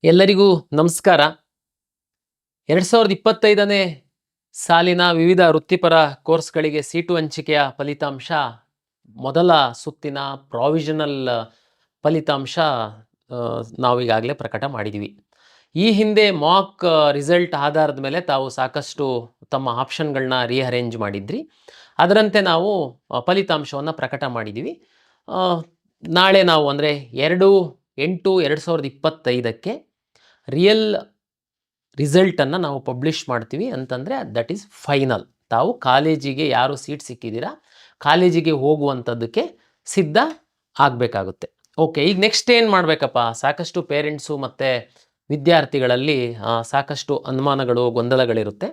ಎಲ್ಲರಿಗೂ ನಮಸ್ಕಾರ. 2025ನೇ ಸಾಲಿನ ವಿವಿಧ ವೃತ್ತಿಪರ ಕೋರ್ಸ್ಗಳಿಗೆ ಸೀಟು ಹಂಚಿಕೆಯ ಫಲಿತಾಂಶ ಮೊದಲ ಸುತ್ತಿನ ಪ್ರಾವಿಷನಲ್ ಫಲಿತಾಂಶ ನಾವು ಈಗಾಗಲೇ ಪ್ರಕಟ ಮಾಡಿದ್ದೀವಿ. ಈ ಹಿಂದೆ ಮಾಕ್ ರಿಸಲ್ಟ್ ಆಧಾರದ ಮೇಲೆ ತಾವು ಸಾಕಷ್ಟು ತಮ್ಮ ಆಪ್ಷನ್ಗಳನ್ನ ರೀಅರೇಂಜ್ ಮಾಡಿದ್ರಿ. ಅದರಂತೆ ನಾವು ಫಲಿತಾಂಶವನ್ನು ಪ್ರಕಟ ಮಾಡಿದ್ದೀವಿ. ನಾಳೆ ನಾವು ಅಂದರೆ 2/8/2025ಕ್ಕೆ ರಿಯಲ್ ರಿಸಲ್ಟನ್ನು ನಾವು ಪಬ್ಲಿಷ್ ಮಾಡ್ತೀವಿ. ಅಂತಂದರೆ ದಟ್ ಈಸ್ ಫೈನಲ್. ತಾವು ಕಾಲೇಜಿಗೆ ಯಾರು ಸೀಟ್ ಸಿಕ್ಕಿದ್ದೀರಾ ಕಾಲೇಜಿಗೆ ಹೋಗುವಂಥದ್ದಕ್ಕೆ ಸಿದ್ಧ ಆಗಬೇಕಾಗುತ್ತೆ. ಓಕೆ, ಈಗ ನೆಕ್ಸ್ಟ್ ಏನು ಮಾಡಬೇಕಪ್ಪ? ಸಾಕಷ್ಟು ಪೇರೆಂಟ್ಸು ಮತ್ತು ವಿದ್ಯಾರ್ಥಿಗಳಲ್ಲಿ ಸಾಕಷ್ಟು ಅನುಮಾನಗಳು, ಗೊಂದಲಗಳಿರುತ್ತೆ.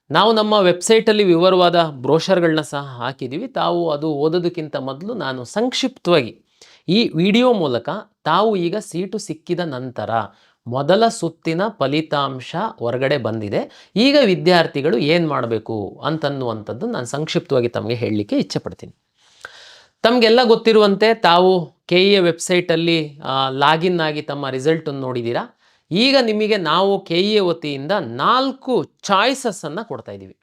ನಾವು ನಮ್ಮ ವೆಬ್ಸೈಟಲ್ಲಿ ವಿವರವಾದ ಬ್ರೋಷರ್ಗಳನ್ನ ಸಹ ಹಾಕಿದ್ದೀವಿ. ತಾವು ಅದು ಓದೋದಕ್ಕಿಂತ ಮೊದಲು ನಾನು ಸಂಕ್ಷಿಪ್ತವಾಗಿ ಈ ವಿಡಿಯೋ ಮೂಲಕ ತಾವು ಈಗ ಸೀಟು ಸಿಕ್ಕಿದ ನಂತರ ಮೊದಲ ಸುತ್ತಿನ ಫಲಿತಾಂಶ ಹೊರಗಡೆ ಬಂದಿದೆ, ಈಗ ವಿದ್ಯಾರ್ಥಿಗಳು ಏನು ಮಾಡಬೇಕು ಅಂತನ್ನುವಂಥದ್ದು ನಾನು ಸಂಕ್ಷಿಪ್ತವಾಗಿ ತಮಗೆ ಹೇಳಲಿಕ್ಕೆ ಇಚ್ಛೆ ಪಡ್ತೀನಿ. ತಮಗೆಲ್ಲ ಗೊತ್ತಿರುವಂತೆ ತಾವು KEA ವೆಬ್ಸೈಟಲ್ಲಿ ಲಾಗಿನ್ ಆಗಿ ತಮ್ಮ ರಿಸಲ್ಟನ್ನು ನೋಡಿದ್ದೀರಾ. ಈಗ ನಿಮಗೆ ನಾವು KEA ವತಿಯಿಂದ 4 ಚಾಯ್ಸಸ್ಸನ್ನು ಕೊಡ್ತಾ ಇದ್ದೀವಿ.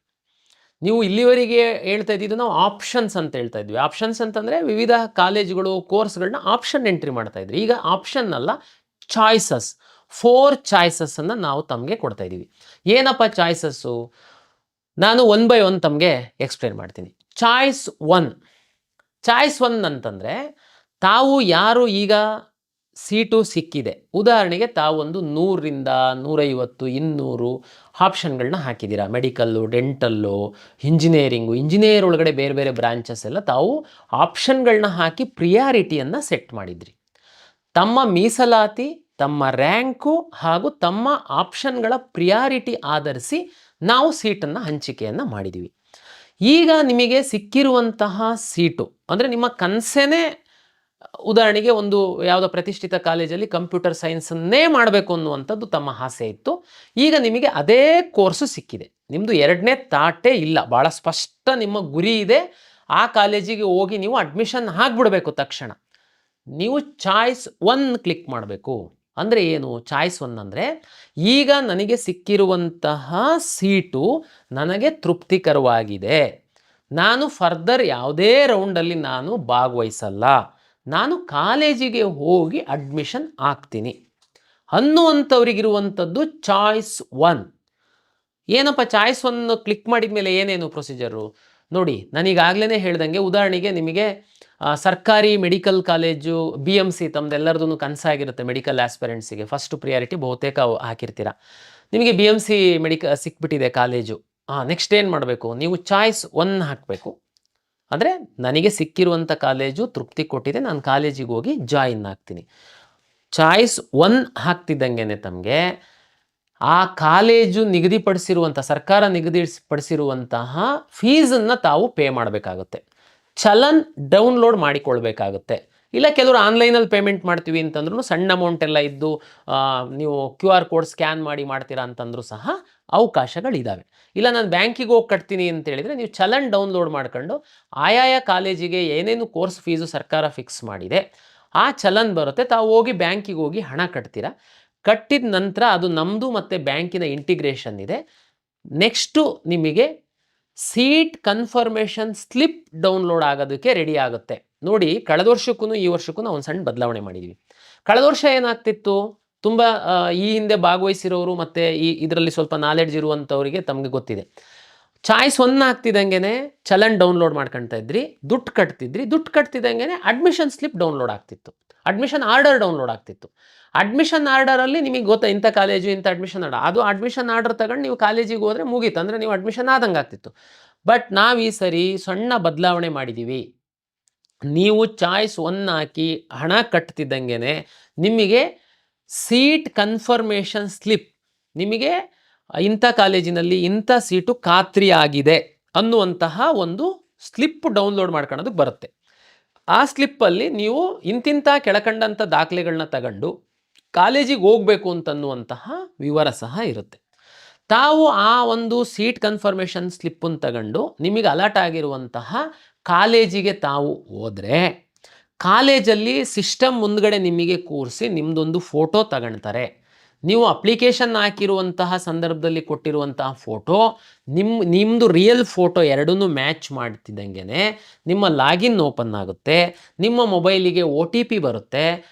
ನೀವು ಇಲ್ಲಿವರೆಗೆ ಹೇಳ್ತಾ ಇದ್ದಿದ್ದು ನಾವು ಆಪ್ಷನ್ಸ್ ಅಂತ ಹೇಳ್ತಾ ಇದ್ವಿ. ಆಪ್ಷನ್ಸ್ ಅಂತಂದರೆ ವಿವಿಧ ಕಾಲೇಜುಗಳು ಕೋರ್ಸ್ಗಳನ್ನ ಆಪ್ಷನ್ ಎಂಟ್ರಿ ಮಾಡ್ತಾ ಇದ್ರಿ. ಈಗ ಆಪ್ಷನ್ ಅಲ್ಲ, ಚಾಯ್ಸಸ್, 4 ಚಾಯ್ಸಸ್ಸನ್ನು ನಾವು ತಮಗೆ ಕೊಡ್ತಾ ಇದ್ದೀವಿ. ಏನಪ್ಪ ಚಾಯ್ಸಸ್ಸು? ನಾನು 1 by 1 ತಮಗೆ ಎಕ್ಸ್ಪ್ಲೇನ್ ಮಾಡ್ತೀನಿ. ಚಾಯ್ಸ್ 1 ಅಂತಂದರೆ ತಾವು ಯಾರು ಈಗ ಸೀಟು ಸಿಕ್ಕಿದೆ, ಉದಾಹರಣೆಗೆ ತಾವು ಒಂದು 100ರಿಂದ 150, 200 ಆಪ್ಷನ್ಗಳನ್ನ ಹಾಕಿದ್ದೀರಾ. ಮೆಡಿಕಲ್ಲು, ಡೆಂಟಲ್ಲು, ಇಂಜಿನಿಯರ್ ಒಳಗಡೆ ಬೇರೆ ಬೇರೆ ಬ್ರಾಂಚಸ್ ಎಲ್ಲ ತಾವು ಆಪ್ಷನ್ಗಳನ್ನ ಹಾಕಿ ಪ್ರಿಯಾರಿಟಿಯನ್ನು ಸೆಟ್ ಮಾಡಿದ್ರಿ. ತಮ್ಮ ಮೀಸಲಾತಿ, ತಮ್ಮ ರ್ಯಾಂಕು ಹಾಗೂ ತಮ್ಮ ಆಪ್ಷನ್ಗಳ ಪ್ರಿಯಾರಿಟಿ ಆಧರಿಸಿ ನಾವು ಸೀಟನ್ನು ಹಂಚಿಕೆಯನ್ನು ಮಾಡಿದ್ದೀವಿ. ಈಗ ನಿಮಗೆ ಸಿಕ್ಕಿರುವಂತಹ ಸೀಟು ಅಂದರೆ ನಿಮ್ಮ ಕನಸೇನೆ, ಉದಾಹರಣೆಗೆ ಒಂದು ಯಾವುದೋ ಪ್ರತಿಷ್ಠಿತ ಕಾಲೇಜಲ್ಲಿ ಕಂಪ್ಯೂಟರ್ ಸೈನ್ಸನ್ನೇ ಮಾಡಬೇಕು ಅನ್ನುವಂಥದ್ದು ತಮ್ಮ ಆಸೆ ಇತ್ತು. ಈಗ ನಿಮಗೆ ಅದೇ ಕೋರ್ಸು ಸಿಕ್ಕಿದೆ. ನಿಮ್ಮದು 2ನೇ ತಾಟೇ ಇಲ್ಲ, ಭಾಳ ಸ್ಪಷ್ಟ ನಿಮ್ಮ ಗುರಿ ಇದೆ. ಆ ಕಾಲೇಜಿಗೆ ಹೋಗಿ ನೀವು ಅಡ್ಮಿಷನ್ ಆಗಿಬಿಡಬೇಕು ತಕ್ಷಣ. ನೀವು ಚಾಯ್ಸ್ 1 ಕ್ಲಿಕ್ ಮಾಡಬೇಕು. ಅಂದರೆ ಏನು ಚಾಯ್ಸ್ 1 ಅಂದರೆ? ಈಗ ನನಗೆ ಸಿಕ್ಕಿರುವಂತಹ ಸೀಟು ನನಗೆ ತೃಪ್ತಿಕರವಾಗಿದೆ, ನಾನು ಫರ್ದರ್ ಯಾವುದೇ ರೌಂಡಲ್ಲಿ ನಾನು ಭಾಗವಹಿಸಲ್ಲ, ನಾನು ಕಾಲೇಜಿಗೆ ಹೋಗಿ ಅಡ್ಮಿಷನ್ ಆಗ್ತೀನಿ ಅನ್ನುವಂಥವ್ರಿಗಿರುವಂಥದ್ದು ಚಾಯ್ಸ್ 1. ಏನಪ್ಪ ಚಾಯ್ಸ್ 1 ಕ್ಲಿಕ್ ಮಾಡಿದ ಮೇಲೆ ಏನೇನು ಪ್ರೊಸೀಜರು ನೋಡಿ. ನಾನೀಗಾಗಲೇ ಹೇಳ್ದಂಗೆ, ಉದಾಹರಣೆಗೆ ನಿಮಗೆ ಸರ್ಕಾರಿ ಮೆಡಿಕಲ್ ಕಾಲೇಜು BMC ತಮ್ಮದೆಲ್ಲರದೂ ಕನಸಾಗಿರುತ್ತೆ. ಮೆಡಿಕಲ್ ಆಸ್ಪಿರೆಂಟ್ಸಿಗೆ ಫಸ್ಟ್ ಪ್ರಿಯಾರಿಟಿ ಬಹುತೇಕ ಹಾಕಿರ್ತೀರ. ನಿಮಗೆ BMC ಸಿಕ್ಬಿಟ್ಟಿದೆ ಕಾಲೇಜು. ನೆಕ್ಸ್ಟ್ ಏನು ಮಾಡಬೇಕು? ನೀವು ಚಾಯ್ಸ್ 1 ಹಾಕಬೇಕು. ಅಂದರೆ ನನಗೆ ಸಿಕ್ಕಿರುವಂಥ ಕಾಲೇಜು ತೃಪ್ತಿ ಕೊಟ್ಟಿದೆ, ನಾನು ಕಾಲೇಜಿಗೆ ಹೋಗಿ ಜಾಯಿನ್ ಆಗ್ತೀನಿ. ಚಾಯ್ಸ್ 1 ಹಾಕ್ತಿದ್ದಂಗೆ ತಮಗೆ ಆ ಕಾಲೇಜು ನಿಗದಿಪಡಿಸಿರುವಂಥ, ಸರ್ಕಾರ ನಿಗದಿಪಡಿಸಿರುವಂತಹ ಫೀಸನ್ನು ತಾವು ಪೇ ಮಾಡಬೇಕಾಗುತ್ತೆ. ಚಲನ್ ಡೌನ್ಲೋಡ್ ಮಾಡಿಕೊಳ್ಬೇಕಾಗುತ್ತೆ. ಇಲ್ಲ ಕೆಲವರು ಆನ್ಲೈನಲ್ಲಿ ಪೇಮೆಂಟ್ ಮಾಡ್ತೀವಿ ಅಂತಂದ್ರೂ ಸಣ್ಣ ಅಮೌಂಟ್ ಎಲ್ಲ ಇದ್ದು ನೀವು QR ಕೋಡ್ ಸ್ಕ್ಯಾನ್ ಮಾಡಿ ಮಾಡ್ತೀರಾ ಅಂತಂದ್ರೂ ಸಹ ಅವಕಾಶಗಳಿದ್ದಾವೆ. ಇಲ್ಲ ನಾನು ಬ್ಯಾಂಕಿಗೆ ಹೋಗಿ ಕಟ್ತೀನಿ ಅಂತೇಳಿದರೆ ನೀವು ಚಲನ್ ಡೌನ್ಲೋಡ್ ಮಾಡ್ಕೊಂಡು ಆಯಾಯ ಕಾಲೇಜಿಗೆ ಏನೇನು ಕೋರ್ಸ್ ಫೀಸು ಸರ್ಕಾರ ಫಿಕ್ಸ್ ಮಾಡಿದೆ ಆ ಚಲನ್ ಬರುತ್ತೆ. ತಾವು ಹೋಗಿ ಬ್ಯಾಂಕಿಗೆ ಹೋಗಿ ಹಣ ಕಟ್ತೀರಾ. ಕಟ್ಟಿದ ನಂತರ ಅದು ನಮ್ಮದು ಮತ್ತು ಬ್ಯಾಂಕಿನ ಇಂಟಿಗ್ರೇಷನ್ ಇದೆ. ನೆಕ್ಸ್ಟು ನಿಮಗೆ ಸೀಟ್ ಕನ್ಫರ್ಮೇಷನ್ ಸ್ಲಿಪ್ ಡೌನ್ಲೋಡ್ ಆಗೋದಕ್ಕೆ ರೆಡಿ ಆಗುತ್ತೆ. ನೋಡಿ, ಕಳೆದ ವರ್ಷಕ್ಕೂ ಈ ವರ್ಷಕ್ಕೂ ನಾವು ಒಂದು ಸಣ್ಣ ಬದಲಾವಣೆ ಮಾಡಿದ್ದೀವಿ. ಕಳೆದ ವರ್ಷ ಏನಾಗ್ತಿತ್ತು, ತುಂಬ ಈ ಹಿಂದೆ ಭಾಗವಹಿಸಿರೋರು ಮತ್ತು ಇದರಲ್ಲಿ ಸ್ವಲ್ಪ ನಾಲೆಡ್ಜ್ ಇರುವಂಥವರಿಗೆ ತಮಗೆ ಗೊತ್ತಿದೆ. ಚಾಯ್ಸ್ 1 ಆಗ್ತಿದ್ದಂಗೆ ಚಲನ್ ಡೌನ್ಲೋಡ್ ಮಾಡ್ಕೊಳ್ತಾ ಇದ್ರಿ, ದುಡ್ಡು ಕಟ್ತಿದ್ದಂಗೆ ಅಡ್ಮಿಷನ್ ಸ್ಲಿಪ್ ಡೌನ್ಲೋಡ್ ಆಗ್ತಿತ್ತು, ಅಡ್ಮಿಷನ್ ಆರ್ಡರ್ ಡೌನ್ಲೋಡ್ ಆಗ್ತಿತ್ತು. ಅಡ್ಮಿಷನ್ ಆರ್ಡರಲ್ಲಿ ನಿಮಗೆ ಗೊತ್ತಾ ಇಂಥ ಕಾಲೇಜು ಇಂಥ ಅಡ್ಮಿಷನ್ ಆರ್ಡರ್, ಅದು ಅಡ್ಮಿಷನ್ ಆರ್ಡರ್ ತಗೊಂಡು ನೀವು ಕಾಲೇಜಿಗೆ ಹೋದರೆ ಮುಗೀತು, ಅಂದರೆ ನೀವು ಅಡ್ಮಿಷನ್ ಆದಂಗೆ ಆಗ್ತಿತ್ತು. ಬಟ್ ನಾವು ಈ ಸರಿ ಸಣ್ಣ ಬದಲಾವಣೆ ಮಾಡಿದ್ದೀವಿ. ನೀವು ಚಾಯ್ಸ್ 1 ಹಾಕಿ ಹಣ ಕಟ್ತಿದ್ದಂಗೆ ನಿಮಗೆ ಸೀಟ್ ಕನ್ಫರ್ಮೇಷನ್ ಸ್ಲಿಪ್, ನಿಮಗೆ ಇಂಥ ಕಾಲೇಜಿನಲ್ಲಿ ಇಂಥ ಸೀಟು ಖಾತ್ರಿಯಾಗಿದೆ ಅನ್ನುವಂತಹ ಒಂದು ಸ್ಲಿಪ್ ಡೌನ್ಲೋಡ್ ಮಾಡ್ಕೊಳ್ಳೋದಕ್ಕೆ ಬರುತ್ತೆ. ಆ ಸ್ಲಿಪ್ಪಲ್ಲಿ ನೀವು ಇಂತಿಂಥ ಕೆಳಕಂಡಂಥ ದಾಖಲೆಗಳನ್ನ ತಗೊಂಡು ಕಾಲೇಜಿಗೆ ಹೋಗಬೇಕು ಅಂತನ್ನುವಂತಹ ವಿವರ ಸಹ ಇರುತ್ತೆ. ತಾವು ಆ ಒಂದು ಸೀಟ್ ಕನ್ಫರ್ಮೇಷನ್ ಸ್ಲಿಪ್ಪನ್ನು ತಗೊಂಡು ನಿಮಗೆ ಅಲರ್ಟ್ ಆಗಿರುವಂತಹ ಕಾಲೇಜಿಗೆ ತಾವು ಹೋದರೆ ಕಾಲೇಜಲ್ಲಿ ಸಿಸ್ಟಮ್ ಮುಂದ್ಗಡೆ ನಿಮಗೆ ಕೂರಿಸಿ ನಿಮ್ಮದೊಂದು ಫೋಟೋ ತಗೊಳ್ತಾರೆ. ನೀವು ಅಪ್ಲಿಕೇಶನ್ ಹಾಕಿರುವಂತಹ ಸಂದರ್ಭದಲ್ಲಿ ಕೊಟ್ಟಿರುವಂತಹ ಫೋಟೋ ನಿಮ್ಮದು ರಿಯಲ್ ಫೋಟೋ ಎರಡನ್ನೂ ಮ್ಯಾಚ್ ಮಾಡ್ತಿದ್ದಂಗೆ ನಿಮ್ಮ ಲಾಗಿನ್ ಓಪನ್ ಆಗುತ್ತೆ, ನಿಮ್ಮ ಮೊಬೈಲಿಗೆ OTP ಬರುತ್ತೆ,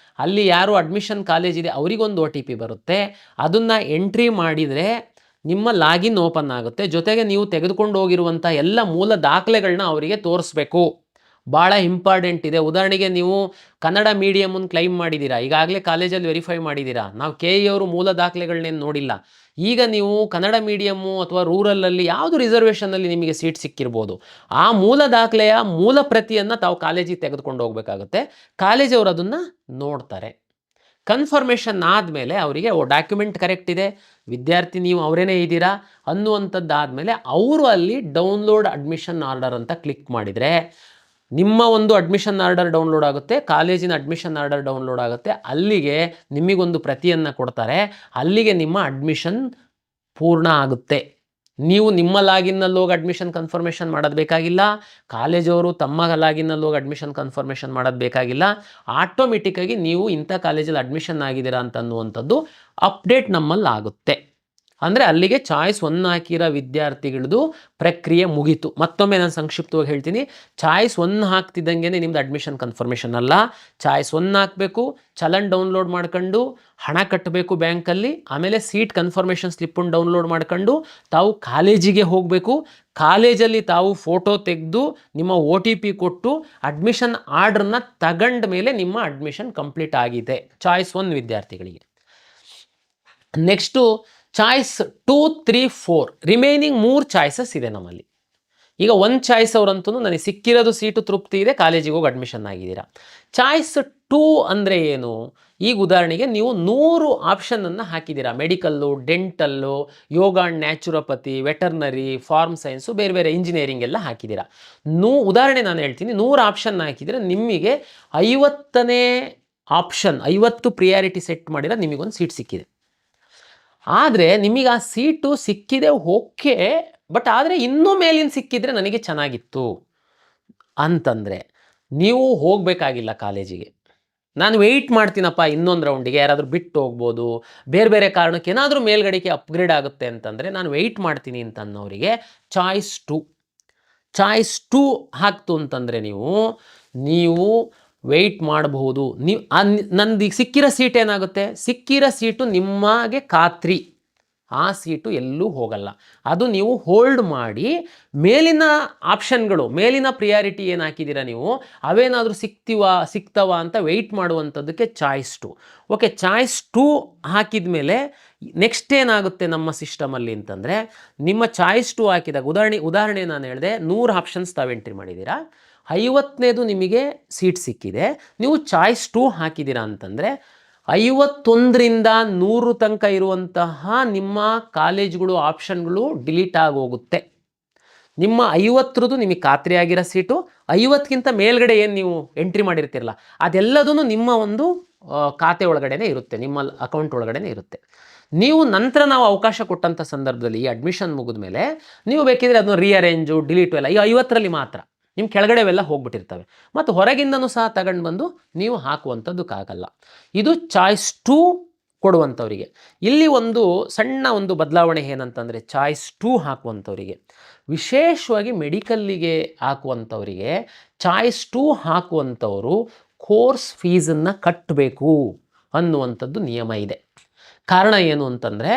ಅಲ್ಲಿ ಯಾರು ಅಡ್ಮಿಷನ್ ಕಾಲೇಜ್ ಇದೆ ಅವರಿಗೊಂದು OTP ಬರುತ್ತೆ, ಅದನ್ನು ಎಂಟ್ರಿ ಮಾಡಿದರೆ ನಿಮ್ಮ ಲಾಗಿನ್ ಓಪನ್ ಆಗುತ್ತೆ. ಜೊತೆಗೆ ನೀವು ತೆಗೆದುಕೊಂಡು ಹೋಗಿರುವಂಥ ಎಲ್ಲ ಮೂಲ ದಾಖಲೆಗಳನ್ನ ಅವರಿಗೆ ತೋರಿಸ್ಬೇಕು. ಭಾಳ ಇಂಪಾರ್ಟೆಂಟ್ ಇದೆ. ಉದಾಹರಣೆಗೆ ನೀವು ಕನ್ನಡ ಮೀಡಿಯಮನ್ನು ಕ್ಲೈಮ್ ಮಾಡಿದ್ದೀರಾ, ಈಗಾಗಲೇ ಕಾಲೇಜಲ್ಲಿ ವೆರಿಫೈ ಮಾಡಿದ್ದೀರಾ, ನಾವು KE ಅವರು ಮೂಲ ದಾಖಲೆಗಳನ್ನೇನು ನೋಡಿಲ್ಲ. ಈಗ ನೀವು ಕನ್ನಡ ಮೀಡಿಯಮ್ಮು ಅಥವಾ ರೂರಲಲ್ಲಿ ಯಾವುದು ರಿಸರ್ವೇಷನಲ್ಲಿ ನಿಮಗೆ ಸೀಟ್ ಸಿಕ್ಕಿರ್ಬೋದು, ಆ ಮೂಲ ದಾಖಲೆಯ ಮೂಲ ಪ್ರತಿಯನ್ನು ತಾವು ಕಾಲೇಜಿಗೆ ತೆಗೆದುಕೊಂಡು ಹೋಗಬೇಕಾಗುತ್ತೆ. ಕಾಲೇಜವರು ಅದನ್ನು ನೋಡ್ತಾರೆ. ಕನ್ಫರ್ಮೇಷನ್ ಆದಮೇಲೆ ಅವರಿಗೆ ಡಾಕ್ಯುಮೆಂಟ್ ಕರೆಕ್ಟ್ ಇದೆ, ವಿದ್ಯಾರ್ಥಿ ನೀವು ಅವರೇನೇ ಇದ್ದೀರಾ ಅನ್ನುವಂಥದ್ದಾದಮೇಲೆ ಅವರು ಅಲ್ಲಿ ಡೌನ್ಲೋಡ್ ಅಡ್ಮಿಷನ್ ಆರ್ಡರ್ ಅಂತ ಕ್ಲಿಕ್ ಮಾಡಿದರೆ ನಿಮ್ಮ ಒಂದು ಅಡ್ಮಿಷನ್ ಆರ್ಡರ್ ಡೌನ್ಲೋಡ್ ಆಗುತ್ತೆ, ಕಾಲೇಜಿನ ಅಡ್ಮಿಷನ್ ಆರ್ಡರ್ ಡೌನ್ಲೋಡ್ ಆಗುತ್ತೆ. ಅಲ್ಲಿಗೆ ನಿಮಗೊಂದು ಪ್ರತಿಯನ್ನು ಕೊಡ್ತಾರೆ. ಅಲ್ಲಿಗೆ ನಿಮ್ಮ ಅಡ್ಮಿಷನ್ ಪೂರ್ಣ ಆಗುತ್ತೆ. ನೀವು ನಿಮ್ಮ ಲಾಗಿನ್ನಲ್ಲಿ ಹೋಗಿ ಅಡ್ಮಿಷನ್ ಕನ್ಫರ್ಮೇಷನ್ ಮಾಡೋದು ಬೇಕಾಗಿಲ್ಲ, ಕಾಲೇಜವರು ತಮ್ಮ ಲಾಗಿನ್ನಲ್ಲಿ ಹೋಗಿ ಅಡ್ಮಿಷನ್ ಕನ್ಫರ್ಮೇಷನ್ ಮಾಡೋದು ಬೇಕಾಗಿಲ್ಲ. ಆಟೋಮೆಟಿಕ್ಕಾಗಿ ನೀವು ಇಂಥ ಕಾಲೇಜಲ್ಲಿ ಅಡ್ಮಿಷನ್ ಆಗಿದ್ದೀರಾ ಅಂತ ಅನ್ನುವಂಥದ್ದು ಅಪ್ಡೇಟ್ ನಮ್ಮಲ್ಲಿ ಆಗುತ್ತೆ. ಅಂದರೆ ಅಲ್ಲಿಗೆ ಚಾಯ್ಸ್ 1 ಹಾಕಿರೋ ವಿದ್ಯಾರ್ಥಿಗಳದ್ದು ಪ್ರಕ್ರಿಯೆ ಮುಗೀತು. ಮತ್ತೊಮ್ಮೆ ನಾನು ಸಂಕ್ಷಿಪ್ತವಾಗಿ ಹೇಳ್ತೀನಿ, ಚಾಯ್ಸ್ 1 ಹಾಕ್ತಿದ್ದಂಗೆ ನಿಮ್ದು ಅಡ್ಮಿಷನ್ ಕನ್ಫರ್ಮೇಷನ್ ಅಲ್ಲ. ಚಾಯ್ಸ್ 1 ಹಾಕಬೇಕು, ಚಲನ್ ಡೌನ್ಲೋಡ್ ಮಾಡ್ಕೊಂಡು ಹಣ ಕಟ್ಟಬೇಕು ಬ್ಯಾಂಕಲ್ಲಿ, ಆಮೇಲೆ ಸೀಟ್ ಕನ್ಫರ್ಮೇಷನ್ ಸ್ಲಿಪ್ಪನ್ನು ಡೌನ್ಲೋಡ್ ಮಾಡ್ಕೊಂಡು ತಾವು ಕಾಲೇಜಿಗೆ ಹೋಗಬೇಕು. ಕಾಲೇಜಲ್ಲಿ ತಾವು ಫೋಟೋ ತೆಗೆದು ನಿಮ್ಮ OTP ಕೊಟ್ಟು ಅಡ್ಮಿಷನ್ ಆರ್ಡ್ರನ್ನ ತಗೊಂಡ ಮೇಲೆ ನಿಮ್ಮ ಅಡ್ಮಿಷನ್ ಕಂಪ್ಲೀಟ್ ಆಗಿದೆ ಚಾಯ್ಸ್ 1 ವಿದ್ಯಾರ್ಥಿಗಳಿಗೆ. ನೆಕ್ಸ್ಟು ಚಾಯ್ಸ್ 2, 3, 4 ರಿಮೈನಿಂಗ್ 3 ಚಾಯ್ಸಸ್ ಇದೆ ನಮ್ಮಲ್ಲಿ. ಈಗ 1 ಚಾಯ್ಸ್ ಅವರಂತೂ ನನಗೆ ಸಿಕ್ಕಿರೋದು ಸೀಟು ತೃಪ್ತಿ ಇದೆ, ಕಾಲೇಜಿಗೆ ಹೋಗಿ ಅಡ್ಮಿಷನ್ ಆಗಿದ್ದೀರಾ. ಚಾಯ್ಸ್ 2 ಅಂದರೆ ಏನು? ಈಗ ಉದಾಹರಣೆಗೆ ನೀವು 100 ಆಪ್ಷನನ್ನು ಹಾಕಿದ್ದೀರಾ, medical, dental, yoga and naturopathy, veterinary, farm science, ಬೇರೆ ಬೇರೆ ಇಂಜಿನಿಯರಿಂಗ್ ಎಲ್ಲ ಹಾಕಿದ್ದೀರಾ. ಉದಾಹರಣೆ ನಾನು ಹೇಳ್ತೀನಿ, 100 ಆಪ್ಷನ್ ಹಾಕಿದರೆ ನಿಮಗೆ 50ನೇ ಆಪ್ಷನ್ 50 ಪ್ರಿಯಾರಿಟಿ ಸೆಟ್ ಮಾಡಿದ್ರೆ ನಿಮಗೊಂದು ಸೀಟ್ ಸಿಕ್ಕಿದೆ. ಆದರೆ ನಿಮಗೆ ಆ ಸೀಟು ಸಿಕ್ಕಿದೆ ಓಕೆ, ಬಟ್ ಆದರೆ ಇನ್ನೂ ಮೇಲಿನ ಸಿಕ್ಕಿದರೆ ನನಗೆ ಚೆನ್ನಾಗಿತ್ತು ಅಂತಂದರೆ ನೀವು ಹೋಗಬೇಕಾಗಿಲ್ಲ ಕಾಲೇಜಿಗೆ. ನಾನು ವೆಯ್ಟ್ ಮಾಡ್ತೀನಪ್ಪ ಇನ್ನೊಂದು ರೌಂಡಿಗೆ, ಯಾರಾದರೂ ಬಿಟ್ಟು ಹೋಗ್ಬೋದು, ಬೇರೆ ಬೇರೆ ಕಾರಣಕ್ಕೆ ಏನಾದರೂ ಮೇಲ್ಗಡೆಗೆ ಅಪ್ಗ್ರೇಡ್ ಆಗುತ್ತೆ ಅಂತಂದರೆ ನಾನು ವೆಯ್ಟ್ ಮಾಡ್ತೀನಿ ಅಂತ ಅನ್ನೋರಿಗೆ ಚಾಯ್ಸ್ 2 ಹಾಕ್ತು ಅಂತಂದರೆ ನೀವು ವೆಯ್ಟ್ ಮಾಡಬಹುದು. ನೀವು ನಂದು ಈಗ ಸಿಕ್ಕಿರೋ ಸೀಟ್ ಏನಾಗುತ್ತೆ, ಸಿಕ್ಕಿರೋ ಸೀಟು ನಿಮಗೆ ಖಾತ್ರಿ, ಆ ಸೀಟು ಎಲ್ಲೂ ಹೋಗಲ್ಲ. ಅದು ನೀವು ಹೋಲ್ಡ್ ಮಾಡಿ ಮೇಲಿನ ಆಪ್ಷನ್ಗಳು, ಮೇಲಿನ ಪ್ರಿಯಾರಿಟಿ ಏನು ಹಾಕಿದ್ದೀರಾ ನೀವು, ಅವೇನಾದರೂ ಸಿಗ್ತವ ಅಂತ ವೆಯ್ಟ್ ಮಾಡುವಂಥದ್ದಕ್ಕೆ ಚಾಯ್ಸ್ 2. ಓಕೆ, ಚಾಯ್ಸ್ 2 ಹಾಕಿದ ಮೇಲೆ ನೆಕ್ಸ್ಟ್ ಏನಾಗುತ್ತೆ ನಮ್ಮ ಸಿಸ್ಟಮಲ್ಲಿ ಅಂತಂದರೆ, ನಿಮ್ಮ ಚಾಯ್ಸ್ 2 ಹಾಕಿದಾಗ ಉದಾಹರಣೆ ನಾನು ಹೇಳಿದೆ, 100 ಆಪ್ಷನ್ಸ್ ತಾವು ಎಂಟ್ರಿ ಮಾಡಿದ್ದೀರಾ, 50ನೇದು ನಿಮಗೆ ಸೀಟ್ ಸಿಕ್ಕಿದೆ, ನೀವು ಚಾಯ್ಸ್ 2 ಹಾಕಿದ್ದೀರಾ ಅಂತಂದರೆ 51ರಿಂದ 100 ತನಕ ಇರುವಂತಹ ನಿಮ್ಮ ಕಾಲೇಜುಗಳು ಆಪ್ಷನ್ಗಳು ಡಿಲೀಟ್ ಆಗೋಗುತ್ತೆ. ನಿಮ್ಮ 50ರದ್ದು ನಿಮಗೆ ಖಾತ್ರಿ ಆಗಿರೋ ಸೀಟು, 50ಕ್ಕಿಂತ ಮೇಲ್ಗಡೆ ಏನು ನೀವು ಎಂಟ್ರಿ ಮಾಡಿರ್ತಿರಲ್ಲ ಅದೆಲ್ಲದೂ ನಿಮ್ಮ ಒಂದು ಖಾತೆ ಒಳಗಡೆನೇ ಇರುತ್ತೆ, ನಿಮ್ಮ ಅಕೌಂಟ್ ಒಳಗಡೆನೇ ಇರುತ್ತೆ. ನೀವು ನಂತರ ನಾವು ಅವಕಾಶ ಕೊಟ್ಟಂಥ ಸಂದರ್ಭದಲ್ಲಿ ಈ ಅಡ್ಮಿಷನ್ ಮುಗಿದ ಮೇಲೆ ನೀವು ಬೇಕಿದ್ರೆ ಅದನ್ನು ರೀಅರೇಂಜು, ಡಿಲೀಟು ಎಲ್ಲ ಈ 50ರಲ್ಲಿ ಮಾತ್ರ, ನಿಮ್ಮ ಕೆಳಗಡೆವೆಲ್ಲ ಹೋಗ್ಬಿಟ್ಟಿರ್ತವೆ, ಮತ್ತು ಹೊರಗಿಂದನೂ ಸಹ ತಗೊಂಡು ಬಂದು ನೀವು ಹಾಕುವಂಥದ್ದಕ್ಕಾಗಲ್ಲ. ಇದು ಚಾಯ್ಸ್ 2 ಕೊಡುವಂಥವರಿಗೆ. ಇಲ್ಲಿ ಒಂದು ಸಣ್ಣ ಒಂದು ಬದಲಾವಣೆ ಏನಂತಂದರೆ, ಚಾಯ್ಸ್ 2 ಹಾಕುವಂಥವರಿಗೆ, ವಿಶೇಷವಾಗಿ ಮೆಡಿಕಲ್ಲಿಗೆ ಹಾಕುವಂಥವರಿಗೆ ಚಾಯ್ಸ್ 2 ಹಾಕುವಂಥವರು ಕೋರ್ಸ್ ಫೀಸನ್ನು ಕಟ್ಟಬೇಕು ಅನ್ನುವಂಥದ್ದು ನಿಯಮ ಇದೆ. ಕಾರಣ ಏನು ಅಂತಂದರೆ,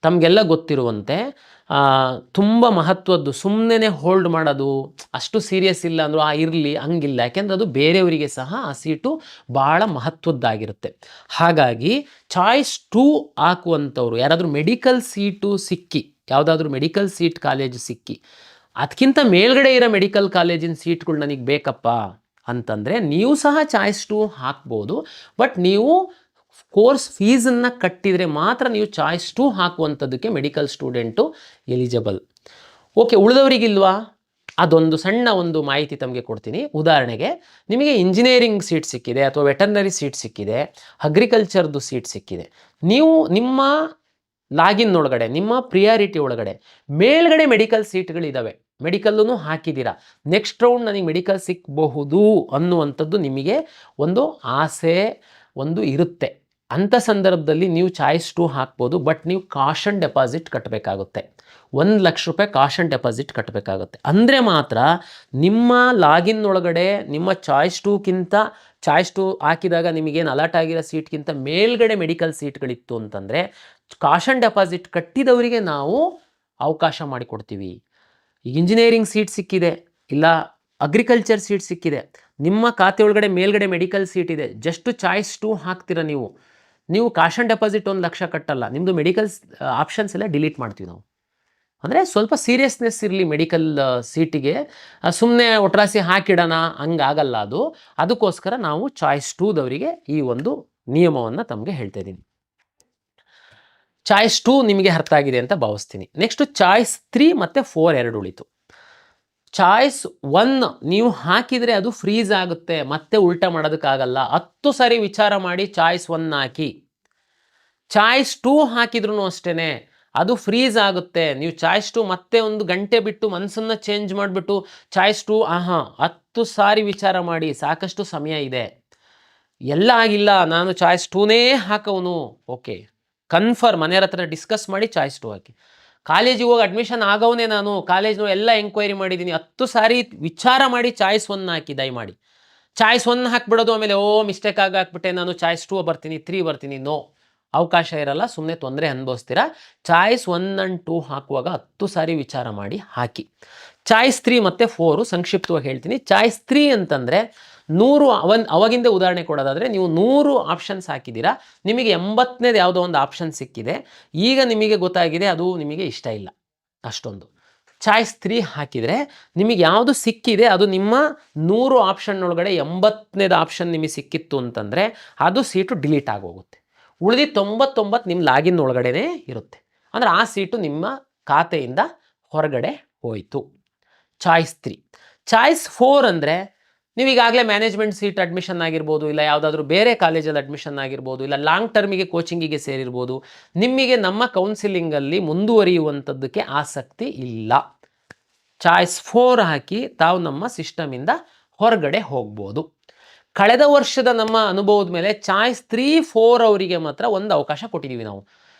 ತಮಗೆಲ್ಲ ಗೊತ್ತಿರುವಂತೆ ತುಂಬ ಮಹತ್ವದ್ದು, ಸುಮ್ಮನೆ ಹೋಲ್ಡ್ ಮಾಡೋದು ಅಷ್ಟು ಸೀರಿಯಸ್ ಇಲ್ಲ ಅಂದರೂ ಇರಲಿ ಹಂಗಿಲ್ಲ, ಯಾಕೆಂದರೆ ಅದು ಬೇರೆಯವರಿಗೆ ಸಹ ಆ ಸೀಟು ಭಾಳ ಮಹತ್ವದ್ದಾಗಿರುತ್ತೆ. ಹಾಗಾಗಿ ಚಾಯ್ಸ್ 2 ಹಾಕುವಂಥವ್ರು ಯಾರಾದರೂ ಮೆಡಿಕಲ್ ಸೀಟು ಸಿಕ್ಕಿ, ಯಾವುದಾದ್ರೂ ಮೆಡಿಕಲ್ ಸೀಟ್ ಕಾಲೇಜು ಸಿಕ್ಕಿ ಅದಕ್ಕಿಂತ ಮೇಲ್ಗಡೆ ಇರೋ ಮೆಡಿಕಲ್ ಕಾಲೇಜಿನ ಸೀಟ್ಗಳು ನನಗೆ ಬೇಕಪ್ಪ ಅಂತಂದರೆ ನೀವು ಸಹ ಚಾಯ್ಸ್ 2 ಹಾಕ್ಬೋದು. ಬಟ್ ನೀವು ಕೋರ್ಸ್ ಫೀಸನ್ನು ಕಟ್ಟಿದರೆ ಮಾತ್ರ ನೀವು ಚಾಯ್ಸ್ 2 ಹಾಕುವಂಥದ್ದಕ್ಕೆ ಮೆಡಿಕಲ್ ಸ್ಟೂಡೆಂಟು ಎಲಿಜಿಬಲ್. ಓಕೆ, ಉಳಿದವರಿಗಿಲ್ವಾ? ಅದೊಂದು ಸಣ್ಣ ಒಂದು ಮಾಹಿತಿ ತಮಗೆ ಕೊಡ್ತೀನಿ. ಉದಾಹರಣೆಗೆ ನಿಮಗೆ ಇಂಜಿನಿಯರಿಂಗ್ ಸೀಟ್ ಸಿಕ್ಕಿದೆ, ಅಥವಾ ವೆಟರ್ನರಿ ಸೀಟ್ ಸಿಕ್ಕಿದೆ, ಅಗ್ರಿಕಲ್ಚರ್ದು ಸೀಟ್ ಸಿಕ್ಕಿದೆ. ನೀವು ನಿಮ್ಮ ಲಾಗಿನ್ ಒಳಗಡೆ, ನಿಮ್ಮ ಪ್ರಿಯಾರಿಟಿ ಒಳಗಡೆ ಮೇಲ್ಗಡೆ ಮೆಡಿಕಲ್ ಸೀಟ್ಗಳಿದ್ದಾವೆ, ಮೆಡಿಕಲ್ಲೂ ಹಾಕಿದ್ದೀರಾ, ನೆಕ್ಸ್ಟ್ ರೌಂಡ್ ನನಗೆ ಮೆಡಿಕಲ್ ಸಿಕ್ಕಬಹುದು ಅನ್ನುವಂಥದ್ದು ನಿಮಗೆ ಒಂದು ಆಸೆ ಒಂದು ಇರುತ್ತೆ. ಅಂಥ ಸಂದರ್ಭದಲ್ಲಿ ನೀವು ಚಾಯ್ಸ್ 2 ಹಾಕ್ಬೋದು. ಬಟ್ ನೀವು ಕಾಷನ್ ಡೆಪಾಸಿಟ್ ಕಟ್ಟಬೇಕಾಗುತ್ತೆ. 1,00,000 ರೂಪಾಯಿ ಕಾಷನ್ ಡೆಪಾಸಿಟ್ ಕಟ್ಟಬೇಕಾಗುತ್ತೆ. ಅಂದರೆ ಮಾತ್ರ ನಿಮ್ಮ ಲಾಗಿನ್ ಒಳಗಡೆ ನಿಮ್ಮ ಚಾಯ್ಸ್ 2ಕ್ಕಿಂತ ಚಾಯ್ಸ್ 2 ಹಾಕಿದಾಗ ನಿಮಗೇನು ಅಲರ್ಟ್ ಆಗಿರೋ ಸೀಟ್ಗಿಂತ ಮೇಲ್ಗಡೆ ಮೆಡಿಕಲ್ ಸೀಟ್ಗಳಿತ್ತು ಅಂತಂದರೆ ಕಾಷನ್ ಡೆಪಾಸಿಟ್ ಕಟ್ಟಿದವರಿಗೆ ನಾವು ಅವಕಾಶ ಮಾಡಿಕೊಡ್ತೀವಿ. ಈಗ ಇಂಜಿನಿಯರಿಂಗ್ ಸೀಟ್ ಸಿಕ್ಕಿದೆ, ಇಲ್ಲ ಅಗ್ರಿಕಲ್ಚರ್ ಸೀಟ್ ಸಿಕ್ಕಿದೆ, ನಿಮ್ಮ ಖಾತೆ ಒಳಗಡೆ ಮೇಲ್ಗಡೆ ಮೆಡಿಕಲ್ ಸೀಟ್ ಇದೆ, ಜಸ್ಟ್ ಚಾಯ್ಸ್ 2 ಹಾಕ್ತೀರ ನೀವು ಕಾಷನ್ ಡೆಪಾಸಿಟ್ 1,00,000 ಕಟ್ಟಲ್ಲ, ನಿಮ್ಮದು ಮೆಡಿಕಲ್ ಆಪ್ಷನ್ಸ್ ಎಲ್ಲ ಡಿಲೀಟ್ ಮಾಡ್ತೀವಿ ನಾವು. ಅಂದರೆ ಸ್ವಲ್ಪ ಸೀರಿಯಸ್ನೆಸ್ ಇರಲಿ ಮೆಡಿಕಲ್ ಸೀಟಿಗೆ, ಸುಮ್ಮನೆ ಒಟ್ರಾಸಿ ಹಾಕಿಡೋಣ ಹಂಗಾಗಲ್ಲ ಅದು. ಅದಕ್ಕೋಸ್ಕರ ನಾವು ಚಾಯ್ಸ್ 2ದವರಿಗೆ ಈ ಒಂದು ನಿಯಮವನ್ನು ತಮಗೆ ಹೇಳ್ತಾ ಇದ್ದೀನಿ. ಚಾಯ್ಸ್ 2 ನಿಮಗೆ ಅರ್ಥ ಆಗಿದೆ ಅಂತ ಭಾವಿಸ್ತೀನಿ. ನೆಕ್ಸ್ಟು ಚಾಯ್ಸ್ 3 ಮತ್ತು 4 ಎರಡು ಉಳಿತು. ಚಾಯ್ಸ್ 1 ನೀವು ಹಾಕಿದರೆ ಅದು ಫ್ರೀಸ್ ಆಗುತ್ತೆ, ಮತ್ತೆ ಉಲ್ಟಾ ಮಾಡೋದಕ್ಕಾಗಲ್ಲ. 10 ಸಾರಿ ವಿಚಾರ ಮಾಡಿ ಚಾಯ್ಸ್ 1 ಹಾಕಿ. ಚಾಯ್ಸ್ 2 ಹಾಕಿದ್ರೂ ಅಷ್ಟೇ ಅದು ಫ್ರೀಸ್ ಆಗುತ್ತೆ. ನೀವು ಚಾಯ್ಸ್ 2 ಮತ್ತೆ 1 ಗಂಟೆ ಬಿಟ್ಟು ಮನಸ್ಸನ್ನು ಚೇಂಜ್ ಮಾಡಿಬಿಟ್ಟು ಚಾಯ್ಸ್ 2 10 ಸಾರಿ ವಿಚಾರ ಮಾಡಿ, ಸಾಕಷ್ಟು ಸಮಯ ಇದೆ. ಎಲ್ಲ ಆಗಿಲ್ಲ, ನಾನು ಚಾಯ್ಸ್ 2ನೇ ಹಾಕವನು, ಓಕೆ ಕನ್ಫರ್ಮ್ ಮನೆಯವ್ರ ಹತ್ರ ಡಿಸ್ಕಸ್ ಮಾಡಿ ಚಾಯ್ಸ್ 2 ಹಾಕಿ. ಕಾಲೇಜಿಗೆ ಹೋಗಿ ಅಡ್ಮಿಷನ್ ಆಗೋವನೇ ನಾನು, ಕಾಲೇಜ್ನೂ ಎಲ್ಲ ಎಂಕ್ವೈರಿ ಮಾಡಿದ್ದೀನಿ, 10 ಸಾರಿ ವಿಚಾರ ಮಾಡಿ ಚಾಯ್ಸ್ 1 ಹಾಕಿ. ದಯಮಾಡಿ ಚಾಯ್ಸ್ 1 ಹಾಕ್ಬಿಡೋದು, ಆಮೇಲೆ ಮಿಸ್ಟೇಕ್ ಹಾಕ್ಬಿಟ್ಟೆ ನಾನು ಚಾಯ್ಸ್ 2 ಬರ್ತೀನಿ 3 ಬರ್ತೀನಿ, ನೋ, ಅವಕಾಶ ಇರಲ್ಲ, ಸುಮ್ಮನೆ ತೊಂದರೆ ಅನುಭವಿಸ್ತೀರಾ. ಚಾಯ್ಸ್ 1 and 2 ಹಾಕುವಾಗ 10 ಸಾರಿ ವಿಚಾರ ಮಾಡಿ ಹಾಕಿ. ಚಾಯ್ಸ್ 3 ಮತ್ತು 4 ಸಂಕ್ಷಿಪ್ತವಾಗಿ ಹೇಳ್ತೀನಿ. ಚಾಯ್ಸ್ 3 ಅಂತಂದರೆ 100 ಅವಾಗಿಂದ ಉದಾಹರಣೆ ಕೊಡೋದಾದರೆ, ನೀವು 100 ಆಪ್ಷನ್ಸ್ ಹಾಕಿದ್ದೀರಾ, ನಿಮಗೆ 80ನೇದು ಯಾವುದೋ ಒಂದು ಆಪ್ಷನ್ ಸಿಕ್ಕಿದೆ, ಈಗ ನಿಮಗೆ ಗೊತ್ತಾಗಿದೆ ಅದು ನಿಮಗೆ ಇಷ್ಟ ಇಲ್ಲ ಅಷ್ಟೊಂದು. ಚಾಯ್ಸ್ 3 ಹಾಕಿದರೆ ನಿಮಗೆ ಯಾವುದು ಸಿಕ್ಕಿದೆ ಅದು ನಿಮ್ಮ 100 ಆಪ್ಷನ್ ಒಳಗಡೆ 80ನೇದು ಆಪ್ಷನ್ ನಿಮಗೆ ಸಿಕ್ಕಿತ್ತು ಅಂತಂದರೆ ಅದು ಸೀಟು ಡಿಲೀಟ್ ಆಗೋಗುತ್ತೆ. ಉಳಿದು 99 ನಿಮ್ಮ ಲಾಗಿನ್ ಒಳಗಡೆ ಇರುತ್ತೆ. ಅಂದರೆ ಆ ಸೀಟು ನಿಮ್ಮ ಖಾತೆಯಿಂದ ಹೊರಗಡೆ ಹೋಯಿತು. ಚಾಯ್ಸ್ 3. ಚಾಯ್ಸ್ 4 ಅಂದರೆ ನೀವೀಗಾಗಲೇ ಮ್ಯಾನೇಜ್ಮೆಂಟ್ ಸೀಟ್ ಅಡ್ಮಿಷನ್ ಆಗಿರ್ಬೋದು, ಇಲ್ಲ ಯಾವುದಾದ್ರೂ ಬೇರೆ ಕಾಲೇಜಲ್ಲಿ ಅಡ್ಮಿಷನ್ ಆಗಿರ್ಬೋದು, ಇಲ್ಲ ಲಾಂಗ್ ಟರ್ಮಿಗೆ ಕೋಚಿಂಗಿಗೆ ಸೇರಿರ್ಬೋದು, ನಿಮಗೆ ನಮ್ಮ ಕೌನ್ಸಿಲಿಂಗಲ್ಲಿ ಮುಂದುವರಿಯುವಂಥದ್ದಕ್ಕೆ ಆಸಕ್ತಿ ಇಲ್ಲ. ಚಾಯ್ಸ್ 4 ಹಾಕಿ ತಾವು ನಮ್ಮ ಸಿಸ್ಟಮಿಂದ ಹೊರಗಡೆ ಹೋಗ್ಬೋದು. ಕಳೆದ ವರ್ಷದ ನಮ್ಮ ಅನುಭವದ ಮೇಲೆ ಚಾಯ್ಸ್ 3, 4 ಅವರಿಗೆ ಮಾತ್ರ ಒಂದು ಅವಕಾಶ ಕೊಟ್ಟಿದ್ದೀವಿ ನಾವು.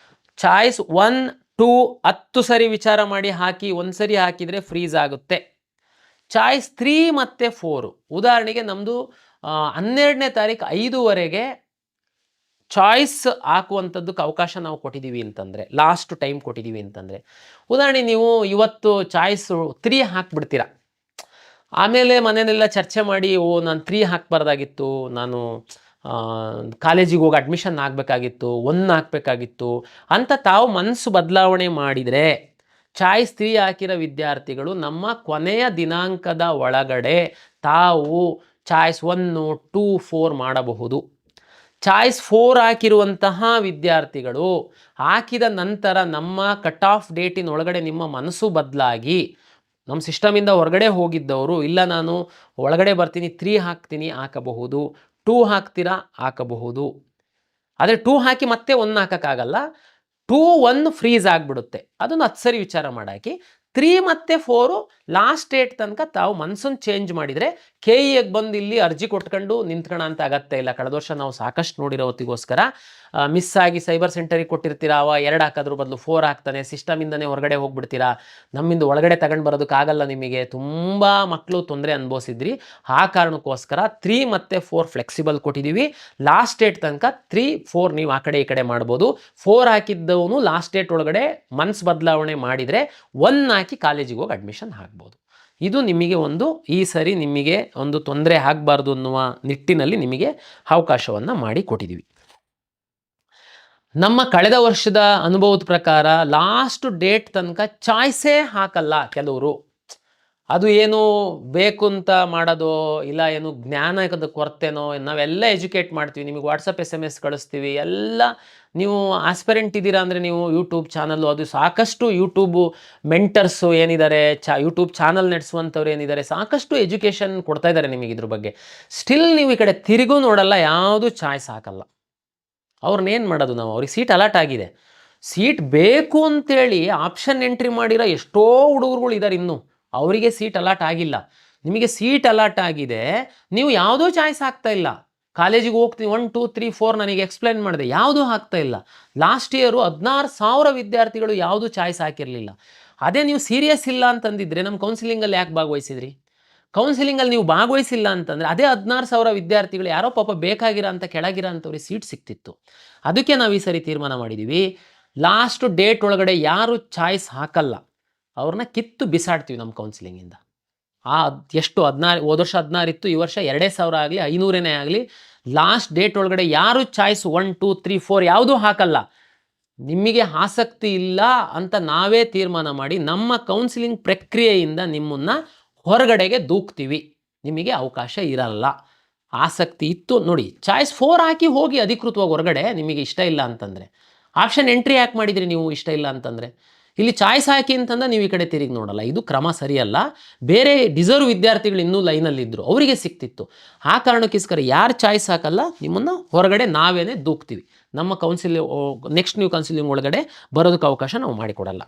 ಚಾಯ್ಸ್ 1, 2 10 ಸರಿ ವಿಚಾರ ಮಾಡಿ ಹಾಕಿ, ಒಂದು ಸರಿ ಹಾಕಿದರೆ ಫ್ರೀಸ್ ಆಗುತ್ತೆ. ಚಾಯ್ಸ್ 3 ಮತ್ತು 4 ಉದಾಹರಣೆಗೆ ನಮ್ಮದು 12ನೇ ತಾರೀಕು 5ವರೆಗೆ ಚಾಯ್ಸ್ ಹಾಕುವಂಥದ್ದಕ್ಕೆ ಅವಕಾಶ ನಾವು ಕೊಟ್ಟಿದ್ದೀವಿ ಅಂತಂದರೆ, ಲಾಸ್ಟ್ ಟೈಮ್ ಕೊಟ್ಟಿದ್ದೀವಿ ಅಂತಂದರೆ, ಉದಾಹರಣೆ ನೀವು ಇವತ್ತು ಚಾಯ್ಸ್ 3 ಹಾಕ್ಬಿಡ್ತೀರಾ, ಆಮೇಲೆ ಮನೆಯಲ್ಲೆಲ್ಲ ಚರ್ಚೆ ಮಾಡಿ, ನಾನು 3 ಹಾಕಬಾರ್ದಾಗಿತ್ತು, ನಾನು ಕಾಲೇಜಿಗೆ ಹೋಗಿ ಅಡ್ಮಿಷನ್ ಆಗಬೇಕಾಗಿತ್ತು, 1 ಹಾಕಬೇಕಾಗಿತ್ತು ಅಂತ ತಾವು ಮನಸ್ಸು ಬದಲಾವಣೆ ಮಾಡಿದರೆ, ಚಾಯ್ಸ್ 3 ಹಾಕಿರೋ ವಿದ್ಯಾರ್ಥಿಗಳು ನಮ್ಮ ಕೊನೆಯ ದಿನಾಂಕದ ಒಳಗಡೆ ತಾವು ಚಾಯ್ಸ್ 1, 2, 4 ಮಾಡಬಹುದು. ಚಾಯ್ಸ್ 4 ಹಾಕಿರುವಂತಹ ವಿದ್ಯಾರ್ಥಿಗಳು ಹಾಕಿದ ನಂತರ ನಮ್ಮ ಕಟ್ ಆಫ್ ಡೇಟಿನ ಒಳಗಡೆ ನಿಮ್ಮ ಮನಸ್ಸು ಬದಲಾಗಿ ನಮ್ಮ ಸಿಸ್ಟಮಿಂದ ಹೊರಗಡೆ ಹೋಗಿದ್ದವರು, ಇಲ್ಲ ನಾನು ಒಳಗಡೆ ಬರ್ತೀನಿ 3 ಹಾಕ್ತೀನಿ ಹಾಕಬಹುದು, 2 ಹಾಕ್ತೀರಾ ಹಾಕಬಹುದು. ಆದರೆ 2 ಹಾಕಿ ಮತ್ತೆ 1 ಹಾಕೋಕ್ಕಾಗಲ್ಲ, 2, 1 ಫ್ರೀಸ್ ಆಗಿಬಿಡುತ್ತೆ. ಅದನ್ನು 10 ಸರಿ ವಿಚಾರ ಮಾಡಾಕಿ. 3 ಮತ್ತು 4 ಲಾಸ್ಟ್ ಡೇಟ್ ತನಕ ತಾವು ಮನಸ್ಸನ್ನು ಚೇಂಜ್ ಮಾಡಿದರೆ KEಗೆ ಬಂದು ಇಲ್ಲಿ ಅರ್ಜಿ ಕೊಟ್ಕೊಂಡು ನಿಂತ್ಕೊಳ್ಳೋ ಅಂತ ಅಗತ್ಯ ಇಲ್ಲ. ಕಳೆದ ವರ್ಷ ನಾವು ಸಾಕಷ್ಟು ನೋಡಿರೋ ಹೊತ್ತಿಗೋಸ್ಕರ ಮಿಸ್ ಆಗಿ ಸೈಬರ್ ಸೆಂಟರಿಗೆ ಕೊಟ್ಟಿರ್ತೀರಾ, ಅವ 2 ಹಾಕೋದ್ರ ಬದಲು 4 ಹಾಕ್ತಾನೆ, ಸಿಸ್ಟಮಿಂದನೇ ಹೊರಗಡೆ ಹೋಗ್ಬಿಡ್ತೀರಾ, ನಮ್ಮಿಂದ ಒಳಗಡೆ ತಗೊಂಡು ಬರೋದಕ್ಕಾಗಲ್ಲ, ನಿಮಗೆ ತುಂಬ ಮಕ್ಕಳು ತೊಂದರೆ ಅನುಭವಿಸಿದ್ರಿ. ಆ ಕಾರಣಕ್ಕೋಸ್ಕರ 3 ಮತ್ತು 4 ಫ್ಲೆಕ್ಸಿಬಲ್ ಕೊಟ್ಟಿದ್ದೀವಿ. ಲಾಸ್ಟ್ ಡೇಟ್ ತನಕ 3, 4 ನೀವು ಆ ಕಡೆ ಈ ಕಡೆ ಮಾಡ್ಬೋದು. 4 ಹಾಕಿದ್ದವನು ಲಾಸ್ಟ್ ಡೇಟ್ ಒಳಗಡೆ ಮನಸ್ಸು ಬದಲಾವಣೆ ಮಾಡಿದರೆ 1 ಹಾಕಿ ಕಾಲೇಜಿಗೆ ಹೋಗಿ ಅಡ್ಮಿಷನ್ ಆಗ್ಬೋದು. ಇದು ನಿಮಗೆ ಈ ಸರಿ ನಿಮಗೆ ಒಂದು ತೊಂದರೆ ಆಗಬಾರ್ದು ಅನ್ನುವ ನಿಟ್ಟಿನಲ್ಲಿ ನಿಮಗೆ ಅವಕಾಶವನ್ನು ಮಾಡಿ ಕೊಟ್ಟಿದ್ದೀವಿ. ನಮ್ಮ ಕಳೆದ ವರ್ಷದ ಅನುಭವದ ಪ್ರಕಾರ ಲಾಸ್ಟ್ ಡೇಟ್ ತನಕ ಚಾಯ್ಸೇ ಹಾಕಲ್ಲ ಕೆಲವರು. ಅದು ಏನು ಬೇಕು ಅಂತ ಮಾಡೋದು, ಇಲ್ಲ ಏನು ಜ್ಞಾನದ ಕೊರತೆನೋ, ನಾವೆಲ್ಲ ಎಜುಕೇಟ್ ಮಾಡ್ತೀವಿ, ನಿಮಗೆ ವಾಟ್ಸಪ್ SMS ಕಳಿಸ್ತೀವಿ, ಎಲ್ಲ ನೀವು ಆಸ್ಪೆರೆಂಟ್ ಇದ್ದೀರಾ ಅಂದರೆ ನೀವು ಯೂಟ್ಯೂಬ್ ಚಾನಲ್ಲು, ಅದು ಸಾಕಷ್ಟು ಯೂಟ್ಯೂಬು ಮೆಂಟರ್ಸು ಏನಿದ್ದಾರೆ, ಯೂಟ್ಯೂಬ್ ಚಾನಲ್ ನಡೆಸುವಂಥವ್ರು ಏನಿದ್ದಾರೆ, ಸಾಕಷ್ಟು ಎಜುಕೇಷನ್ ಕೊಡ್ತಾ ಇದ್ದಾರೆ ನಿಮಗೆ ಇದ್ರ ಬಗ್ಗೆ. ಸ್ಟಿಲ್ ನೀವು ಈ ಕಡೆ ತಿರುಗೂ ನೋಡಲ್ಲ, ಯಾವುದು ಚಾಯ್ಸ್ ಹಾಕಲ್ಲ. ಅವ್ರನ್ನೇನು ಮಾಡೋದು ನಾವು? ಅವ್ರಿಗೆ ಸೀಟ್ ಅಲಾಟ್ ಆಗಿದೆ, ಸೀಟ್ ಬೇಕು ಅಂತೇಳಿ ಆಪ್ಷನ್ ಎಂಟ್ರಿ ಮಾಡಿರೋ ಎಷ್ಟೋ ಹುಡುಗರುಗಳು ಇದ್ದಾರೆ, ಇನ್ನೂ ಅವರಿಗೆ ಸೀಟ್ ಅಲಾಟ್ ಆಗಿಲ್ಲ. ನಿಮಗೆ ಸೀಟ್ ಅಲಾಟ್ ಆಗಿದೆ, ನೀವು ಯಾವುದೋ ಚಾಯ್ಸ್ ಆಗ್ತಾ ಇಲ್ಲ, ಕಾಲೇಜಿಗೆ ಹೋಗ್ತೀನಿ 1 2 3 4 ನನಗೆ ಎಕ್ಸ್ಪ್ಲೈನ್ ಮಾಡಿದೆ, ಯಾವುದೂ ಆಗ್ತಾ ಇಲ್ಲ. ಲಾಸ್ಟ್ ಇಯರು 16,000 ವಿದ್ಯಾರ್ಥಿಗಳು ಯಾವುದೂ ಚಾಯ್ಸ್ ಹಾಕಿರಲಿಲ್ಲ. ಅದೇ ನೀವು ಸೀರಿಯಸ್ ಇಲ್ಲ ಅಂತಂದಿದ್ರೆ ನಮ್ಮ ಕೌನ್ಸಿಲಿಂಗಲ್ಲಿ ಯಾಕೆ ಭಾಗವಹಿಸಿದ್ರಿ? ಕೌನ್ಸಿಲಿಂಗಲ್ಲಿ ನೀವು ಭಾಗವಹಿಸಿಲ್ಲ ಅಂತಂದರೆ ಅದೇ 16,000 ವಿದ್ಯಾರ್ಥಿಗಳು ಯಾರೋ ಪಾಪ ಬೇಕಾಗಿರೋ ಅಂತ ಕೆಳಗಿರೋ ಅಂಥವ್ರಿಗೆ ಸೀಟ್ ಸಿಕ್ತಿತ್ತು. ಅದಕ್ಕೆ ನಾವು ಈ ಸರಿ ತೀರ್ಮಾನ ಮಾಡಿದ್ದೀವಿ, ಲಾಸ್ಟ್ ಡೇಟ್ ಒಳಗಡೆ ಯಾರು ಚಾಯ್ಸ್ ಹಾಕಲ್ಲ ಅವ್ರನ್ನ ಕಿತ್ತು ಬಿಸಾಡ್ತೀವಿ ನಮ್ಮ ಕೌನ್ಸಿಲಿಂಗಿಂದ. ಎಷ್ಟು 16 ಹೋದ ವರ್ಷ 16 ಇತ್ತು, ಈ ವರ್ಷ 2,000 ಆಗಲಿ 500 ಆಗಲಿ, ಲಾಸ್ಟ್ ಡೇಟ್ ಒಳಗಡೆ ಯಾರು ಚಾಯ್ಸ್ 1 2 3 4 ಯಾವುದೂ ಹಾಕಲ್ಲ. ನಿಮಗೆ ಆಸಕ್ತಿ ಇಲ್ಲ ಅಂತ ನಾವೇ ತೀರ್ಮಾನ ಮಾಡಿ ನಮ್ಮ ಕೌನ್ಸಿಲಿಂಗ್ ಪ್ರಕ್ರಿಯೆಯಿಂದ ನಿಮ್ಮನ್ನು ಹೊರಗಡೆಗೆ ದೂಕ್ತೀವಿ. ನಿಮಗೆ ಅವಕಾಶ ಇರಲ್ಲ. ಆಸಕ್ತಿ ಇತ್ತು ನೋಡಿ, ಚಾಯ್ಸ್ 4 ಹಾಕಿ ಹೋಗಿ ಅಧಿಕೃತವಾಗಿ ಹೊರಗಡೆ, ನಿಮಗೆ ಇಷ್ಟ ಇಲ್ಲ ಅಂತಂದರೆ. ಆಪ್ಷನ್ ಎಂಟ್ರಿ ಯಾಕೆ ಮಾಡಿದ್ರಿ ನೀವು ಇಷ್ಟ ಇಲ್ಲ ಅಂತಂದರೆ? ಇಲ್ಲಿ ಚಾಯ್ಸ್ ಹಾಕಿ ಅಂತಂದ್ರೆ ನೀವು ಈ ಕಡೆ ತಿರುಗಿ ನೋಡಲ್ಲ. ಇದು ಕ್ರಮ ಸರಿಯಲ್ಲ. ಬೇರೆ ಡಿಸರ್ವ್ ವಿದ್ಯಾರ್ಥಿಗಳು ಇನ್ನೂ ಲೈನಲ್ಲಿದ್ದರು, ಅವರಿಗೆ ಸಿಕ್ತಿತ್ತು. ಆ ಕಾರಣಕ್ಕೋಸ್ಕರ ಯಾರು ಚಾಯ್ಸ್ ಹಾಕಲ್ಲ ನಿಮ್ಮನ್ನು ಹೊರಗಡೆ ನಾವೇನೇ ದೂಕ್ತೀವಿ. ನಮ್ಮ ನೆಕ್ಸ್ಟ್ ನ್ಯೂ ಕೌನ್ಸಿಲಿಂಗ್ ಒಳಗಡೆ ಬರೋದಕ್ಕೆ ಅವಕಾಶ ನಾವು ಮಾಡಿಕೊಡಲ್ಲ.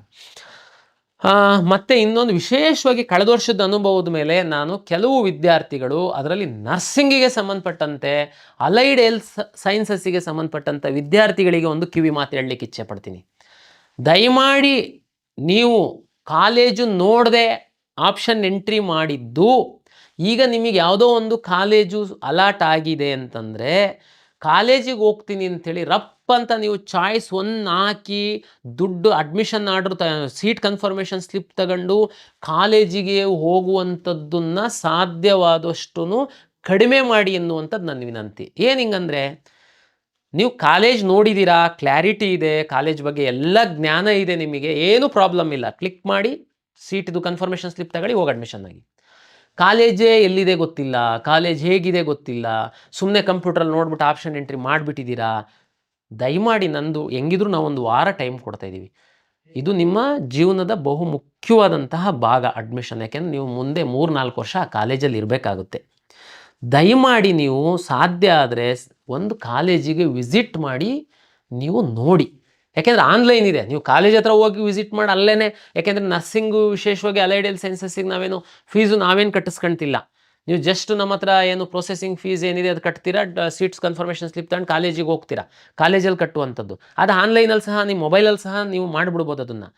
ಮತ್ತು ಇನ್ನೊಂದು ವಿಶೇಷವಾಗಿ ಕಳೆದ ವರ್ಷದ ಅನುಭವದ ಮೇಲೆ ನಾನು ಕೆಲವು ವಿದ್ಯಾರ್ಥಿಗಳು, ಅದರಲ್ಲಿ ನರ್ಸಿಂಗಿಗೆ ಸಂಬಂಧಪಟ್ಟಂತೆ, ಅಲೈಡ್ ಹೆಲ್ತ್ ಸೈನ್ಸಸ್ಸಿಗೆ ಸಂಬಂಧಪಟ್ಟಂಥ ವಿದ್ಯಾರ್ಥಿಗಳಿಗೆ ಒಂದು ಕಿವಿ ಮಾತು ಹೇಳಲಿಕ್ಕೆ ಇಚ್ಛೆ ಪಡ್ತೀನಿ. ದಯಮಾಡಿ ನೀವು ಕಾಲೇಜು ನೋಡದೆ ಆಪ್ಷನ್ ಎಂಟ್ರಿ ಮಾಡಿದ್ದು, ಈಗ ನಿಮಗೆ ಯಾವುದೋ ಒಂದು ಕಾಲೇಜು ಅಲಾಟ್ ಆಗಿದೆ ಅಂತಂದರೆ, ಕಾಲೇಜಿಗೆ ಹೋಗ್ತೀನಿ ಅಂಥೇಳಿ ರಪ್ ಅಂತ ನೀವು ಚಾಯ್ಸ್ 1 ಹಾಕಿ ದುಡ್ಡು admission order seat confirmation slip ತಗೊಂಡು ಕಾಲೇಜಿಗೆ ಹೋಗುವಂಥದ್ದನ್ನು ಸಾಧ್ಯವಾದಷ್ಟು ಕಡಿಮೆ ಮಾಡಿ ಎನ್ನುವಂಥದ್ದು ನನ್ನ ವಿನಂತಿ. ಏನು ಹಿಂಗಂದರೆ, ನೀವು ಕಾಲೇಜ್ ನೋಡಿದ್ದೀರಾ, ಕ್ಲಾರಿಟಿ ಇದೆ, ಕಾಲೇಜ್ ಬಗ್ಗೆ ಎಲ್ಲ ಜ್ಞಾನ ಇದೆ, ನಿಮಗೆ ಏನು ಪ್ರಾಬ್ಲಮ್ ಇಲ್ಲ, ಕ್ಲಿಕ್ ಮಾಡಿ ಸೀಟಿದು ಕನ್ಫರ್ಮೇಷನ್ ಸ್ಲಿಪ್ ತಗೊಳ್ಳಿ, ಹೋಗಿ ಅಡ್ಮಿಷನ್ ಆಗಿ. ಕಾಲೇಜೇ ಎಲ್ಲಿದೆ ಗೊತ್ತಿಲ್ಲ, ಕಾಲೇಜ್ ಹೇಗಿದೆ ಗೊತ್ತಿಲ್ಲ, ಸುಮ್ಮನೆ ಕಂಪ್ಯೂಟ್ರಲ್ಲಿ ನೋಡ್ಬಿಟ್ಟು ಆಪ್ಷನ್ ಎಂಟ್ರಿ ಮಾಡಿಬಿಟ್ಟಿದ್ದೀರಾ. ದಯಮಾಡಿ ನಂದು ಹೆಂಗಿದ್ರು ನಾವು 1 ವಾರ ಟೈಮ್ ಕೊಡ್ತಾಯಿದ್ದೀವಿ. ಇದು ನಿಮ್ಮ ಜೀವನದ ಬಹು ಮುಖ್ಯವಾದಂತಹ ಭಾಗ ಅಡ್ಮಿಷನ್. ಯಾಕೆಂದರೆ ನೀವು ಮುಂದೆ 3-4 ವರ್ಷ ಆ ಕಾಲೇಜಲ್ಲಿ ಇರಬೇಕಾಗುತ್ತೆ. ದಯಮಾಡಿ ನೀವು ಸಾಧ್ಯ ಆದರೆ ಒಂದು ಕಾಲೇಜಿಗೆ ವಿಸಿಟ್ ಮಾಡಿ ನೀವು ನೋಡಿ. ಯಾಕೆಂದರೆ ಆನ್ಲೈನ್ ಇದೆ, ನೀವು ಕಾಲೇಜ್ ಹತ್ರ ಹೋಗಿ ವಿಸಿಟ್ ಮಾಡಿ ಅಲ್ಲೇ. ಯಾಕೆಂದರೆ ನರ್ಸಿಂಗು ವಿಶೇಷವಾಗಿ ಅಲೈಡ್ ಹೆಲ್ತ್ ಸೈನ್ಸಸ್ಸಿಗೆ ನಾವೇನು ಕಟ್ಟಿಸ್ಕೊಳ್ತಿಲ್ಲ. ನೀವು ಜಸ್ಟ್ ನಮ್ಮ ಹತ್ರ ಏನು ಪ್ರೊಸೆಸಿಂಗ್ ಫೀಸ್ ಏನಿದೆ ಅದು ಕಟ್ತೀರಾ, ಸೀಟ್ಸ್ ಕನ್ಫರ್ಮೇಷನ್ ಸ್ಲಿಪ್ ತಗೊಂಡು ಕಾಲೇಜಿಗೆ ಹೋಗ್ತೀರಾ, ಕಾಲೇಜಲ್ಲಿ ಕಟ್ಟುವಂಥದ್ದು. ಅದು ಆನ್ಲೈನಲ್ಲಿ ಸಹ ನಿಮ್ಮ ಮೊಬೈಲಲ್ಲಿ ಸಹ ನೀವು ಮಾಡಿಬಿಡ್ಬೋದು ಅದನ್ನು.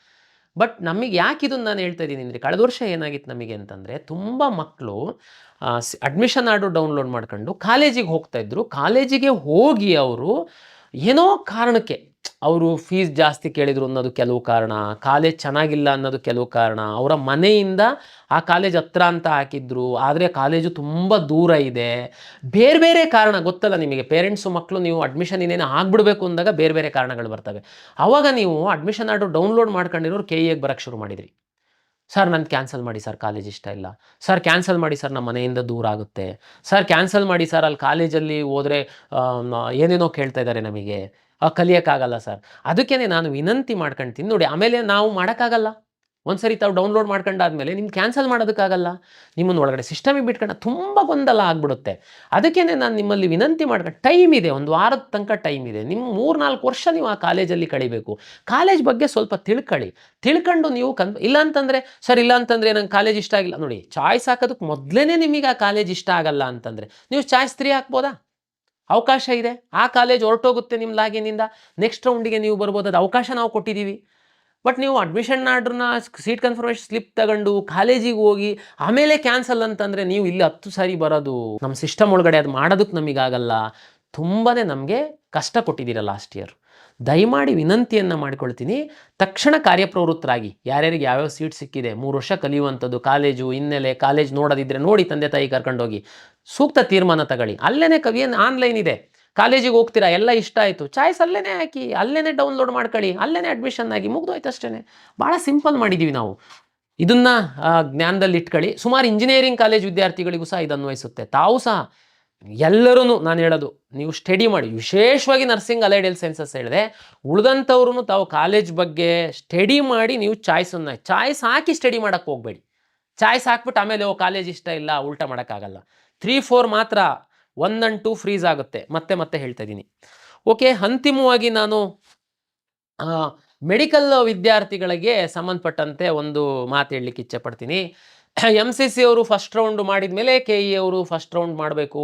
ಬಟ್ ನಮಗೆ ಯಾಕೆ ಇದನ್ನು ನಾನು ಹೇಳ್ತಾ ಇದ್ದೀನಿ ಅಂದರೆ, ಕಳೆದ ವರ್ಷ ಏನಾಗಿತ್ತು ನಮಗೆ ಅಂತಂದರೆ, ತುಂಬ ಮಕ್ಕಳು ಅಡ್ಮಿಷನ್ ಆರ್ಡರ್ ಡೌನ್ಲೋಡ್ ಮಾಡ್ಕೊಂಡು ಕಾಲೇಜಿಗೆ ಹೋಗ್ತಾಯಿದ್ರು. ಕಾಲೇಜಿಗೆ ಹೋಗಿ ಅವರು ಏನೋ ಕಾರಣಕ್ಕೆ ಅವರು ಫೀಸ್ ಜಾಸ್ತಿ ಕೇಳಿದರು ಅನ್ನೋದು ಕೆಲವು ಕಾರಣ, ಕಾಲೇಜ್ ಚೆನ್ನಾಗಿಲ್ಲ ಅನ್ನೋದು ಕೆಲವು ಕಾರಣ, ಅವರ ಮನೆಯಿಂದ ಆ ಕಾಲೇಜ್ ಹತ್ರ ಅಂತ ಹಾಕಿದ್ರು, ಆದರೆ ಕಾಲೇಜು ತುಂಬ ದೂರ ಇದೆ, ಬೇರೆ ಬೇರೆ ಕಾರಣ ಗೊತ್ತಲ್ಲ ನಿಮಗೆ. ಪೇರೆಂಟ್ಸು ಮಕ್ಕಳು ನೀವು ಅಡ್ಮಿಷನ್ ಇನ್ನೇನು ಆಗಿಬಿಡ್ಬೇಕು ಅಂದಾಗ ಬೇರೆ ಬೇರೆ ಕಾರಣಗಳು ಬರ್ತವೆ. ಆವಾಗ ನೀವು ಅಡ್ಮಿಷನ್ ಆರ್ಡರ್ ಡೌನ್ಲೋಡ್ ಮಾಡ್ಕೊಂಡಿರೋರು KEಗೆ ಬರೋಕ್ಕೆ ಶುರು ಮಾಡಿದ್ರಿ. ಸರ್ ನಂದು ಕ್ಯಾನ್ಸಲ್ ಮಾಡಿ ಸರ್, ಕಾಲೇಜ್ ಇಷ್ಟ ಇಲ್ಲ. ಸರ್ ಕ್ಯಾನ್ಸಲ್ ಮಾಡಿ ಸರ್, ನಮ್ಮ ಮನೆಯಿಂದ ದೂರ ಆಗುತ್ತೆ. ಸರ್ ಕ್ಯಾನ್ಸಲ್ ಮಾಡಿ ಸರ್, ಅಲ್ಲಿ ಕಾಲೇಜಲ್ಲಿ ಹೋದರೆ ಏನೇನೋ ಕೇಳ್ತಾ ಇದ್ದಾರೆ ನಮಗೆ, ಕಲಿಯೋಕ್ಕಾಗಲ್ಲ ಸರ್. ಅದಕ್ಕೇ ನಾನು ವಿನಂತಿ ಮಾಡ್ಕೊಳ್ತೀನಿ ನೋಡಿ. ಆಮೇಲೆ ನಾವು ಮಾಡೋಕ್ಕಾಗಲ್ಲ, ಒಂದು ಸರಿ ತಾವು ಡೌನ್ಲೋಡ್ ಮಾಡ್ಕೊಂಡಾದ್ಮೇಲೆ ನಿಮ್ಗೆ ಕ್ಯಾನ್ಸಲ್ ಮಾಡೋದಕ್ಕಾಗಲ್ಲ. ನಿಮ್ಮನ್ನು ಒಳಗಡೆ ಸಿಸ್ಟಮಿಗೆ ಬಿಟ್ಕೊಂಡು ತುಂಬ ಗೊಂದಲ ಆಗಿಬಿಡುತ್ತೆ. ಅದಕ್ಕೇ ನಾನು ನಿಮ್ಮಲ್ಲಿ ವಿನಂತಿ ಮಾಡ್ಕೊಂಡು, ಟೈಮ್ ಇದೆ, 1 ವಾರದ ತನಕ ಟೈಮ್ ಇದೆ. ನಿಮ್ಮ 3-4 ವರ್ಷ ನೀವು ಆ ಕಾಲೇಜಲ್ಲಿ ಕಳಿಬೇಕು. ಕಾಲೇಜ್ ಬಗ್ಗೆ ಸ್ವಲ್ಪ ತಿಳ್ಕೊಂಡು ನೀವು ಇಲ್ಲ ಅಂತಂದರೆ ಸರ್, ಇಲ್ಲ ಅಂತಂದರೆ ನಂಗೆ ಕಾಲೇಜ್ ಇಷ್ಟ ಆಗಿಲ್ಲ. ನೋಡಿ, ಚಾಯ್ಸ್ ಹಾಕೋದಕ್ಕೆ ಮೊದಲೇ ನಿಮಗೆ ಆ ಕಾಲೇಜ್ ಇಷ್ಟ ಆಗಲ್ಲ ಅಂತಂದರೆ ನೀವು ಚಾಯ್ಸ್ 3 ಹಾಕ್ಬೋದಾ? ಅವಕಾಶ ಇದೆ. ಆ ಕಾಲೇಜ್ ಹೊರಟೋಗುತ್ತೆ ನಿಮ್ಮ ಲಾಗಿನಿಂದ, ನೆಕ್ಸ್ಟ್ ರೌಂಡಿಗೆ ನೀವು ಬರ್ಬೋದು. ಅದು ಅವಕಾಶ ನಾವು ಕೊಟ್ಟಿದ್ದೀವಿ. ಬಟ್ ನೀವು ಅಡ್ಮಿಷನ್ ಆರ್ಡ್ರನ್ನ ಸೀಟ್ ಕನ್ಫರ್ಮೇಷನ್ ಸ್ಲಿಪ್ ತಗೊಂಡು ಕಾಲೇಜಿಗೆ ಹೋಗಿ ಆಮೇಲೆ ಕ್ಯಾನ್ಸಲ್ ಅಂತಂದರೆ ನೀವು ಇಲ್ಲಿ 10 ಸಾರಿ ಬರೋದು. ನಮ್ಮ ಸಿಸ್ಟಮ್ ಒಳಗಡೆ ಅದು ಮಾಡೋದಕ್ಕೆ ನಮಗಾಗಲ್ಲ. ತುಂಬಾ ನಮಗೆ ಕಷ್ಟ ಕೊಟ್ಟಿದ್ದೀರ ಲಾಸ್ಟ್ ಇಯರ್. ದಯಮಾಡಿ ವಿನಂತಿಯನ್ನು ಮಾಡಿಕೊಳ್ತೀನಿ, ತಕ್ಷಣ ಕಾರ್ಯಪ್ರವೃತ್ತರಾಗಿ. ಯಾರ್ಯಾರಿಗೆ ಯಾವ್ಯಾವ ಸೀಟ್ ಸಿಕ್ಕಿದೆ, 3 ವರ್ಷ ಕಲಿಯುವಂಥದ್ದು, ಕಾಲೇಜು ಹಿನ್ನೆಲೆ, ಕಾಲೇಜ್ ನೋಡೋದಿದ್ದರೆ ನೋಡಿ, ತಂದೆ ತಾಯಿ ಕರ್ಕೊಂಡೋಗಿ ಸೂಕ್ತ ತೀರ್ಮಾನ ತಗೊಳ್ಳಿ. ಅಲ್ಲೇ ಕವಿಯನ್ ಆನ್ಲೈನ್ ಇದೆ, ಕಾಲೇಜಿಗೆ ಹೋಗ್ತೀರಾ, ಎಲ್ಲ ಇಷ್ಟ ಆಯಿತು, ಚಾಯ್ಸ್ ಅಲ್ಲೇ ಹಾಕಿ, ಅಲ್ಲೇ ಡೌನ್ಲೋಡ್ ಮಾಡ್ಕೊಳ್ಳಿ, ಅಲ್ಲೇ ಅಡ್ಮಿಷನ್ ಆಗಿ ಮುಗ್ದೋಯ್ತು ಅಷ್ಟೇ. ಭಾಳ ಸಿಂಪಲ್ ಮಾಡಿದ್ದೀವಿ ನಾವು. ಇದನ್ನು ಜ್ಞಾನದಲ್ಲಿ ಇಟ್ಕೊಳ್ಳಿ. ಸುಮಾರು ಇಂಜಿನಿಯರಿಂಗ್ ಕಾಲೇಜ್ ವಿದ್ಯಾರ್ಥಿಗಳಿಗೂ ಸಹ ಇದು ಅನ್ವಯಿಸುತ್ತೆ. ತಾವು ಸಹ ಎಲ್ಲರೂ ನಾನು ಹೇಳೋದು, ನೀವು ಸ್ಟಡಿ ಮಾಡಿ. ವಿಶೇಷವಾಗಿ ನರ್ಸಿಂಗ್ ಅಲೈಡ್ ಹೆಲ್ತ್ ಸೈನ್ಸಸ್ ಹೇಳಿದೆ, ಉಳಿದಂಥವ್ರು ತಾವು ಕಾಲೇಜ್ ಬಗ್ಗೆ ಸ್ಟಡಿ ಮಾಡಿ ನೀವು ಚಾಯ್ಸ್ ಹಾಕಿ ಸ್ಟಡಿ ಮಾಡೋಕ್ಕೆ ಹೋಗಬೇಡಿ. ಚಾಯ್ಸ್ ಹಾಕ್ಬಿಟ್ಟು ಆಮೇಲೆ ಕಾಲೇಜ್ ಇಷ್ಟ ಇಲ್ಲ, ಉಲ್ಟಾ ಮಾಡೋಕ್ಕಾಗಲ್ಲ. 3-4 ಮಾತ್ರ, 1 and 2 ಫ್ರೀಸ್ ಆಗುತ್ತೆ. ಮತ್ತೆ ಹೇಳ್ತಾ ಇದ್ದೀನಿ. ಓಕೆ, ಅಂತಿಮವಾಗಿ ನಾನು ಮೆಡಿಕಲ್ ವಿದ್ಯಾರ್ಥಿಗಳಿಗೆ ಸಂಬಂಧಪಟ್ಟಂತೆ ಒಂದು ಮಾತು ಹೇಳಲಿಕ್ಕೆ ಇಚ್ಛೆ ಪಡ್ತೀನಿ. MCC ಅವರು ಫಸ್ಟ್ ರೌಂಡ್ ಮಾಡಿದ ಮೇಲೆ KE ಅವರು ಫಸ್ಟ್ ರೌಂಡ್ ಮಾಡಬೇಕು.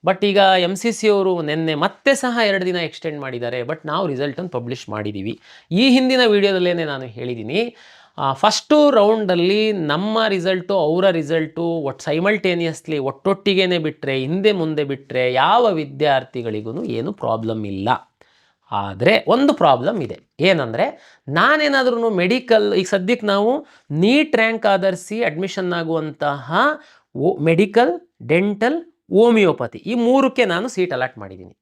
ಬಟ್ ಈಗ MCC ಅವರು ನಿನ್ನೆ ಮತ್ತೆ ಸಹ 2 ದಿನ ಎಕ್ಸ್ಟೆಂಡ್ ಮಾಡಿದ್ದಾರೆ. ಬಟ್ ನಾವು ರಿಸಲ್ಟನ್ನು ಪಬ್ಲಿಷ್ ಮಾಡಿದ್ದೀವಿ. ಈ ಹಿಂದಿನ ವಿಡಿಯೋದಲ್ಲೇ ನಾನು ಹೇಳಿದ್ದೀನಿ, ಫಸ್ಟು ರೌಂಡಲ್ಲಿ ನಮ್ಮ ರಿಸಲ್ಟು ಅವರ ರಿಸಲ್ಟು ಸೈಮಲ್ಟೇನಿಯಸ್ಲಿ ಒಟ್ಟೊಟ್ಟಿಗೇ ಬಿಟ್ಟರೆ, ಹಿಂದೆ ಮುಂದೆ ಬಿಟ್ಟರೆ ಯಾವ ವಿದ್ಯಾರ್ಥಿಗಳಿಗೂ ಏನು ಪ್ರಾಬ್ಲಮ್ ಇಲ್ಲ. ಆದರೆ ಒಂದು ಪ್ರಾಬ್ಲಮ್ ಇದೆ. ಏನಂದರೆ, ನಾನೇನಾದ್ರೂ ಮೆಡಿಕಲ್, ಈಗ ಸದ್ಯಕ್ಕೆ ನಾವು ನೀಟ್ ರ್ಯಾಂಕ್ ಆಧರಿಸಿ ಅಡ್ಮಿಷನ್ ಆಗುವಂತಹ ಮೆಡಿಕಲ್, ಡೆಂಟಲ್, ಹೋಮಿಯೋಪತಿ ಈ 3ಕ್ಕೆ ನಾನು ಸೀಟ್ ಅಲಾಟ್ ಮಾಡಿದ್ದೀನಿ.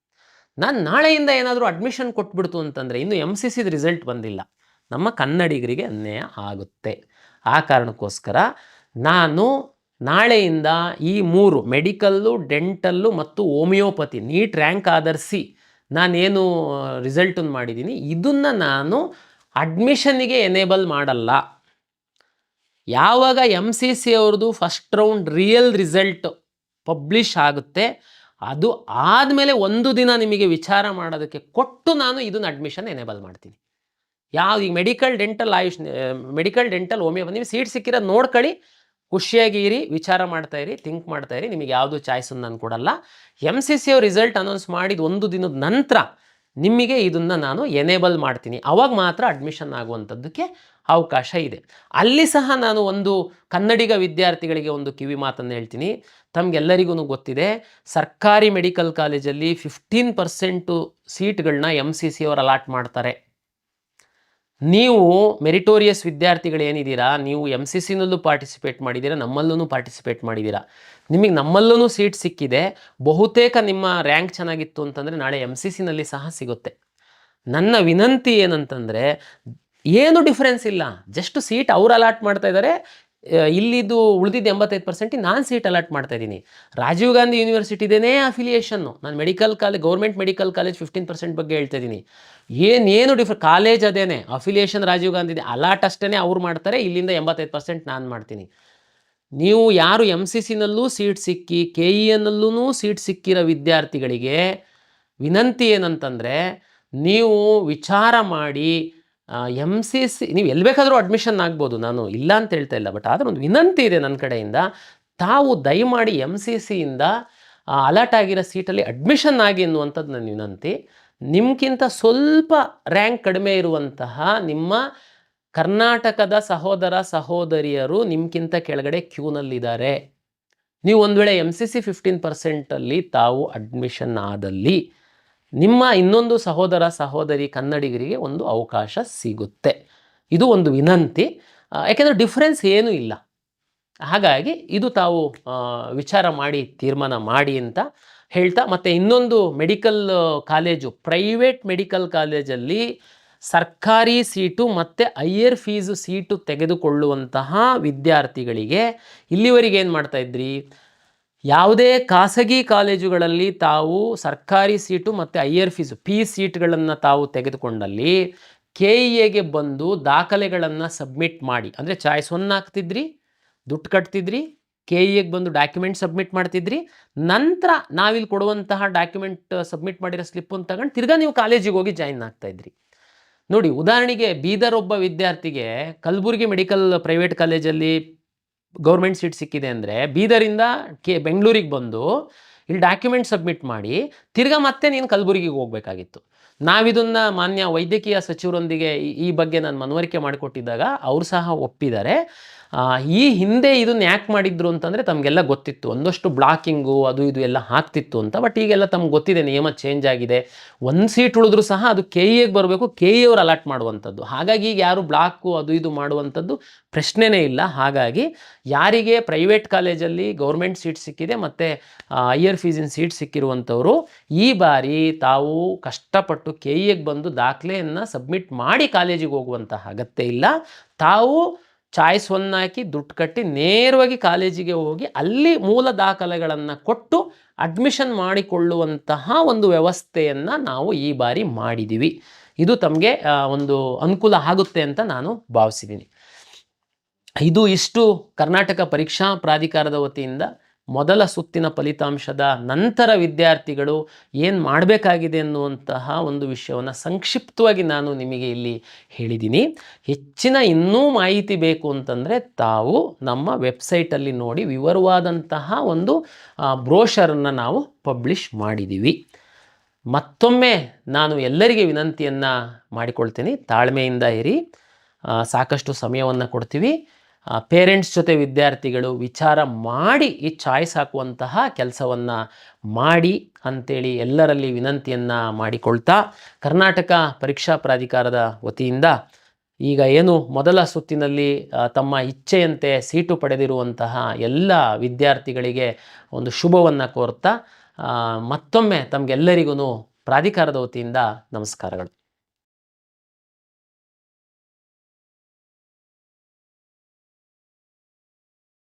ನಾನು ನಾಳೆಯಿಂದ ಏನಾದರೂ ಅಡ್ಮಿಷನ್ ಕೊಟ್ಬಿಡ್ತು ಅಂತಂದರೆ, ಇನ್ನು MCCದ ರಿಸಲ್ಟ್ ಬಂದಿಲ್ಲ, ನಮ್ಮ ಕನ್ನಡಿಗರಿಗೆ ಅನ್ಯಾಯ ಆಗುತ್ತೆ. ಆ ಕಾರಣಕ್ಕೋಸ್ಕರ ನಾನು ನಾಳೆಯಿಂದ ಈ 3 ಮೆಡಿಕಲ್ಲು, ಡೆಂಟಲ್ಲು ಮತ್ತು ಹೋಮಿಯೋಪತಿ ನೀಟ್ ರ್ಯಾಂಕ್ ಆಧರಿಸಿ ನಾನೇನು ರಿಸಲ್ಟನ್ನು ಮಾಡಿದ್ದೀನಿ, ಇದನ್ನು ನಾನು ಅಡ್ಮಿಷನ್ನಿಗೆ ಎನೇಬಲ್ ಮಾಡಲ್ಲ. ಯಾವಾಗ MCC ಅವ್ರದ್ದು first round real result publish ಆಗುತ್ತೆ, ಅದು ಆದಮೇಲೆ 1 ದಿನ ನಿಮಗೆ ವಿಚಾರ ಮಾಡೋದಕ್ಕೆ ಕೊಟ್ಟು ನಾನು ಇದನ್ನು ಅಡ್ಮಿಷನ್ ಎನೇಬಲ್ ಮಾಡ್ತೀನಿ. ಈಗ ಮೆಡಿಕಲ್, ಡೆಂಟಲ್, ಹೋಮಿಯೋಪತಿ ನಿಮಗೆ ಸೀಟ್ ಸಿಕ್ಕಿರೋದು ನೋಡ್ಕೊಳ್ಳಿ, ಖುಷಿಯಾಗಿರಿ, ವಿಚಾರ ಮಾಡ್ತಾಯಿರಿ, ಥಿಂಕ್ ಮಾಡ್ತಾಯಿರಿ. ನಿಮಗೆ ಯಾವುದು ಚಾಯ್ಸನ್ನು ನಾನು ಕೊಡಲ್ಲ. MCC ಅವ್ರ ರಿಸಲ್ಟ್ ಅನೌನ್ಸ್ ಮಾಡಿದ 1 ದಿನದ ನಂತರ ನಿಮಗೆ ಇದನ್ನು ನಾನು ಎನೇಬಲ್ ಮಾಡ್ತೀನಿ. ಆವಾಗ ಮಾತ್ರ ಅಡ್ಮಿಷನ್ ಆಗುವಂಥದ್ದಕ್ಕೆ ಅವಕಾಶ ಇದೆ. ಅಲ್ಲಿ ಸಹ ನಾನು ಒಂದು ಕನ್ನಡಿಗ ವಿದ್ಯಾರ್ಥಿಗಳಿಗೆ ಒಂದು ಕಿವಿ ಮಾತನ್ನು ಹೇಳ್ತೀನಿ. ತಮಗೆಲ್ಲರಿಗೂ ಗೊತ್ತಿದೆ, ಸರ್ಕಾರಿ ಮೆಡಿಕಲ್ ಕಾಲೇಜಲ್ಲಿ 15% ಸೀಟ್ಗಳನ್ನ MCC ಅವರು ಅಲಾಟ್ ಮಾಡ್ತಾರೆ. ನೀವು ಮೆರಿಟೋರಿಯಸ್ ವಿದ್ಯಾರ್ಥಿಗಳೇನಿದ್ದೀರಾ, ನೀವು MCCನಲ್ಲೂ ಪಾರ್ಟಿಸಿಪೇಟ್ ಮಾಡಿದ್ದೀರಾ, ನಮ್ಮಲ್ಲೂ ಪಾರ್ಟಿಸಿಪೇಟ್ ಮಾಡಿದ್ದೀರಾ. ನಿಮಗೆ ನಮ್ಮಲ್ಲೂ ಸೀಟ್ ಸಿಕ್ಕಿದೆ. ಬಹುತೇಕ ನಿಮ್ಮ ರ್ಯಾಂಕ್ ಚೆನ್ನಾಗಿತ್ತು ಅಂತಂದರೆ ನಾಳೆ MCCನಲ್ಲಿ ಸಹ ಸಿಗುತ್ತೆ. ನನ್ನ ವಿನಂತಿ ಏನಂತಂದರೆ, ಏನು ಡಿಫ್ರೆನ್ಸ್ ಇಲ್ಲ, ಜಸ್ಟ್ ಸೀಟ್ ಅವ್ರು ಅಲಾಟ್ ಮಾಡ್ತಾ ಇದ್ದಾರೆ, ಇಲ್ಲಿದ್ದು ಉಳಿದಿದ್ದು 85% ನಾನು ಸೀಟ್ ಅಲಾಟ್ ಮಾಡ್ತಾ ಇದ್ದೀನಿ. ರಾಜೀವ್ ಗಾಂಧಿ ಯೂನಿವರ್ಸಿಟಿದೇನೇ ಅಫಿಲಿಯೇಷನ್ನು. ನಾನು ಗೌರ್ಮೆಂಟ್ ಮೆಡಿಕಲ್ ಕಾಲೇಜ್ 15% ಬಗ್ಗೆ ಹೇಳ್ತಾ ಇದ್ದೀನಿ. ಏನು ಕಾಲೇಜ್ ಅದೇನೆ, ಅಫಿಲಿಯೇಷನ್ ರಾಜೀವ್ ಗಾಂಧಿ, ಅಲಾಟ್ ಅಷ್ಟೇ ಅವ್ರು ಮಾಡ್ತಾರೆ, ಇಲ್ಲಿಂದ 85% ನಾನು ಮಾಡ್ತೀನಿ. ನೀವು ಯಾರು MCCನಲ್ಲೂ ಸೀಟ್ ಸಿಕ್ಕಿ KENನಲ್ಲೂ ಸೀಟ್ ಸಿಕ್ಕಿರೋ ವಿದ್ಯಾರ್ಥಿಗಳಿಗೆ ವಿನಂತಿ ಏನಂತಂದರೆ, ನೀವು ವಿಚಾರ ಮಾಡಿ MCC ನೀವು ಎಲ್ಲಿ ಬೇಕಾದರೂ ಅಡ್ಮಿಷನ್ ಆಗ್ಬೋದು, ನಾನು ಇಲ್ಲ ಅಂತ ಹೇಳ್ತಾ ಇಲ್ಲ. ಬಟ್ ಆದರೆ ಒಂದು ವಿನಂತಿ ಇದೆ ನನ್ನ ಕಡೆಯಿಂದ, ತಾವು ದಯಮಾಡಿ MCCಯಿಂದ ಅಲಾಟ್ ಆಗಿರೋ ಸೀಟಲ್ಲಿ ಅಡ್ಮಿಷನ್ ಆಗಿ ಎನ್ನುವಂಥದ್ದು ನನ್ನ ವಿನಂತಿ. ನಿಮ್ಗಿಂತ ಸ್ವಲ್ಪ ರ್ಯಾಂಕ್ ಕಡಿಮೆ ಇರುವಂತಹ ನಿಮ್ಮ ಕರ್ನಾಟಕದ ಸಹೋದರ ಸಹೋದರಿಯರು ನಿಮ್ಗಿಂತ ಕೆಳಗಡೆ ಕ್ಯೂನಲ್ಲಿದ್ದಾರೆ. ನೀವು ಒಂದು ವೇಳೆ MCC 15%ಅಲ್ಲಿ ತಾವು ಅಡ್ಮಿಷನ್ ಆದಲ್ಲಿ ನಿಮ್ಮ ಇನ್ನೊಂದು ಸಹೋದರ ಸಹೋದರಿ ಕನ್ನಡಿಗರಿಗೆ ಒಂದು ಅವಕಾಶ ಸಿಗುತ್ತೆ. ಇದು ಒಂದು ವಿನಂತಿ, ಯಾಕೆಂದರೆ ಡಿಫ್ರೆನ್ಸ್ ಏನೂ ಇಲ್ಲ. ಹಾಗಾಗಿ ಇದು ತಾವು ವಿಚಾರ ಮಾಡಿ ತೀರ್ಮಾನ ಮಾಡಿ ಅಂತ ಹೇಳ್ತಾ, ಮತ್ತು ಇನ್ನೊಂದು ಮೆಡಿಕಲ್ ಕಾಲೇಜು, ಪ್ರೈವೇಟ್ ಮೆಡಿಕಲ್ ಕಾಲೇಜಲ್ಲಿ ಸರ್ಕಾರಿ ಸೀಟು ಮತ್ತು ಹೈಯರ್ ಫೀಸು ಸೀಟು ತೆಗೆದುಕೊಳ್ಳುವಂತಹ ವಿದ್ಯಾರ್ಥಿಗಳಿಗೆ ಇಲ್ಲಿವರೆಗೆ ಏನು ಮಾಡ್ತಾಯಿದ್ರಿ, ಯಾವುದೇ ಖಾಸಗಿ ಕಾಲೇಜುಗಳಲ್ಲಿ ತಾವು ಸರ್ಕಾರಿ ಸೀಟು ಮತ್ತು ಹೈಯರ್ ಫೀಸ್ ಸೀಟ್ಗಳನ್ನು ತಾವು ತೆಗೆದುಕೊಂಡಲ್ಲಿ KEAಗೆ ಬಂದು ದಾಖಲೆಗಳನ್ನು ಸಬ್ಮಿಟ್ ಮಾಡಿ, ಅಂದರೆ ಚಾಯ್ಸ್ 1 ಹಾಕ್ತಿದ್ರಿ, ದುಡ್ಡು ಕಟ್ತಿದ್ರಿ, KEAಗೆ ಬಂದು ಡಾಕ್ಯುಮೆಂಟ್ ಸಬ್ಮಿಟ್ ಮಾಡ್ತಿದ್ರಿ, ನಂತರ ನಾವಿಲ್ಲಿ ಕೊಡುವಂತಹ ಡಾಕ್ಯುಮೆಂಟ್ ಸಬ್ಮಿಟ್ ಮಾಡಿರೋ ಸ್ಲಿಪ್ಪನ್ನು ತಗೊಂಡು ತಿರ್ಗಾ ನೀವು ಕಾಲೇಜಿಗೆ ಹೋಗಿ ಜಾಯಿನ್ ಆಗ್ತಾಯಿದ್ರಿ. ನೋಡಿ, ಉದಾಹರಣೆಗೆ ಬೀದರ್ ಒಬ್ಬ ವಿದ್ಯಾರ್ಥಿಗೆ ಕಲಬುರಗಿ ಮೆಡಿಕಲ್ ಪ್ರೈವೇಟ್ ಕಾಲೇಜಲ್ಲಿ ಗೌರ್ಮೆಂಟ್ ಸೀಟ್ ಸಿಕ್ಕಿದೆ ಅಂದರೆ ಬೀದರಿಂದ ಬೆಂಗಳೂರಿಗೆ ಬಂದು ಇಲ್ಲಿ ಡಾಕ್ಯುಮೆಂಟ್ ಸಬ್ಮಿಟ್ ಮಾಡಿ ತಿರ್ಗಾ ಮತ್ತೆ ನೀನು ಕಲಬುರಗಿಗೆ ಹೋಗಬೇಕಾಗಿತ್ತು. ನಾವಿದನ್ನು ಮಾನ್ಯ ವೈದ್ಯಕೀಯ ಸಚಿವರೊಂದಿಗೆ ಈ ಬಗ್ಗೆ ನಾನು ಮನವರಿಕೆ ಮಾಡಿಕೊಟ್ಟಿದ್ದಾಗ ಅವರು ಸಹ ಒಪ್ಪಿದ್ದಾರೆ. ಈ ಹಿಂದೆ ಇದನ್ನು ಯಾಕೆ ಮಾಡಿದ್ರು ಅಂತಂದರೆ ತಮಗೆಲ್ಲ ಗೊತ್ತಿತ್ತು, ಒಂದಷ್ಟು ಬ್ಲಾಕಿಂಗು ಅದು ಇದು ಎಲ್ಲ ಆಗ್ತಿತ್ತು ಅಂತ. ಬಟ್ ಈಗೆಲ್ಲ ತಮ್ಗೆ ಗೊತ್ತಿದೆ, ನಿಯಮ ಚೇಂಜ್ ಆಗಿದೆ. 1 ಸೀಟ್ ಉಳಿದ್ರೂ ಸಹ ಅದು KEAಗೆ ಬರಬೇಕು, KEA ಅವರು ಅಲಾಟ್ ಮಾಡುವಂಥದ್ದು. ಹಾಗಾಗಿ ಈಗ ಯಾರು ಬ್ಲಾಕು ಅದು ಇದು ಮಾಡುವಂಥದ್ದು ಪ್ರಶ್ನೆನೇ ಇಲ್ಲ. ಹಾಗಾಗಿ ಯಾರಿಗೆ ಪ್ರೈವೇಟ್ ಕಾಲೇಜಲ್ಲಿ ಗೌರ್ಮೆಂಟ್ ಸೀಟ್ ಸಿಕ್ಕಿದೆ ಮತ್ತು ಹೈಯರ್ ಫೀಸಿನ ಸೀಟ್ ಸಿಕ್ಕಿರುವಂಥವರು ಈ ಬಾರಿ ತಾವು ಕಷ್ಟಪಟ್ಟು KEAಗೆ ಬಂದು ದಾಖಲೆಯನ್ನು ಸಬ್ಮಿಟ್ ಮಾಡಿ ಕಾಲೇಜಿಗೆ ಹೋಗುವಂತಹ ಅಗತ್ಯ ಇಲ್ಲ. ತಾವು ಚಾಯ್ಸ್ 1 ಹಾಕಿ ದುಡ್ಡು ಕಟ್ಟಿ ನೇರವಾಗಿ ಕಾಲೇಜಿಗೆ ಹೋಗಿ ಅಲ್ಲಿ ಮೂಲ ದಾಖಲೆಗಳನ್ನು ಕೊಟ್ಟು ಅಡ್ಮಿಷನ್ ಮಾಡಿಕೊಳ್ಳುವಂತಹ ಒಂದು ವ್ಯವಸ್ಥೆಯನ್ನು ನಾವು ಈ ಬಾರಿ ಮಾಡಿದ್ದೀವಿ. ಇದು ತಮಗೆ ಒಂದು ಅನುಕೂಲ ಆಗುತ್ತೆ ಅಂತ ನಾನು ಭಾವಿಸಿದ್ದೀನಿ. ಇಷ್ಟು ಕರ್ನಾಟಕ ಪರೀಕ್ಷಾ ಪ್ರಾಧಿಕಾರದ ವತಿಯಿಂದ ಮೊದಲ ಸುತ್ತಿನ ಫಲಿತಾಂಶದ ನಂತರ ವಿದ್ಯಾರ್ಥಿಗಳು ಏನು ಮಾಡಬೇಕಾಗಿದೆ ಅನ್ನುವಂತಹ ಒಂದು ವಿಷಯವನ್ನು ಸಂಕ್ಷಿಪ್ತವಾಗಿ ನಾನು ನಿಮಗೆ ಇಲ್ಲಿ ಹೇಳಿದ್ದೀನಿ. ಹೆಚ್ಚಿನ ಇನ್ನೂ ಮಾಹಿತಿ ಬೇಕು ಅಂತಂದರೆ ತಾವು ನಮ್ಮ ವೆಬ್ಸೈಟಲ್ಲಿ ನೋಡಿ ವಿವರವಾದಂತಹ ಒಂದು ಬ್ರೋಷರನ್ನು ನಾವು ಪಬ್ಲಿಷ್ ಮಾಡಿದ್ದೀವಿ. ಮತ್ತೊಮ್ಮೆ ನಾನು ಎಲ್ಲರಿಗೆ ವಿನಂತಿಯನ್ನು ಮಾಡಿಕೊಳ್ತೀನಿ, ತಾಳ್ಮೆಯಿಂದ ಇರಿ, ಸಾಕಷ್ಟು ಸಮಯವನ್ನು ಕೊಡ್ತೀವಿ. ಪೇರೆಂಟ್ಸ್ ಜೊತೆ ವಿದ್ಯಾರ್ಥಿಗಳು ವಿಚಾರ ಮಾಡಿ ಈ ಚಾಯ್ಸ್ ಹಾಕುವಂತಹ ಕೆಲಸವನ್ನು ಮಾಡಿ ಅಂಥೇಳಿ ಎಲ್ಲರಲ್ಲಿ ವಿನಂತಿಯನ್ನು ಮಾಡಿಕೊಳ್ತಾ, ಕರ್ನಾಟಕ ಪರೀಕ್ಷಾ ಪ್ರಾಧಿಕಾರದ ವತಿಯಿಂದ ಈಗ ಏನು ಮೊದಲ ಸುತ್ತಿನಲ್ಲಿ ತಮ್ಮ ಇಚ್ಛೆಯಂತೆ ಸೀಟು ಪಡೆದಿರುವಂತಹ ಎಲ್ಲ ವಿದ್ಯಾರ್ಥಿಗಳಿಗೆ ಒಂದು ಶುಭವನ್ನು ಕೋರ್ತಾ ಮತ್ತೊಮ್ಮೆ ತಮಗೆಲ್ಲರಿಗೂ ಪ್ರಾಧಿಕಾರದ ವತಿಯಿಂದ ನಮಸ್ಕಾರಗಳು.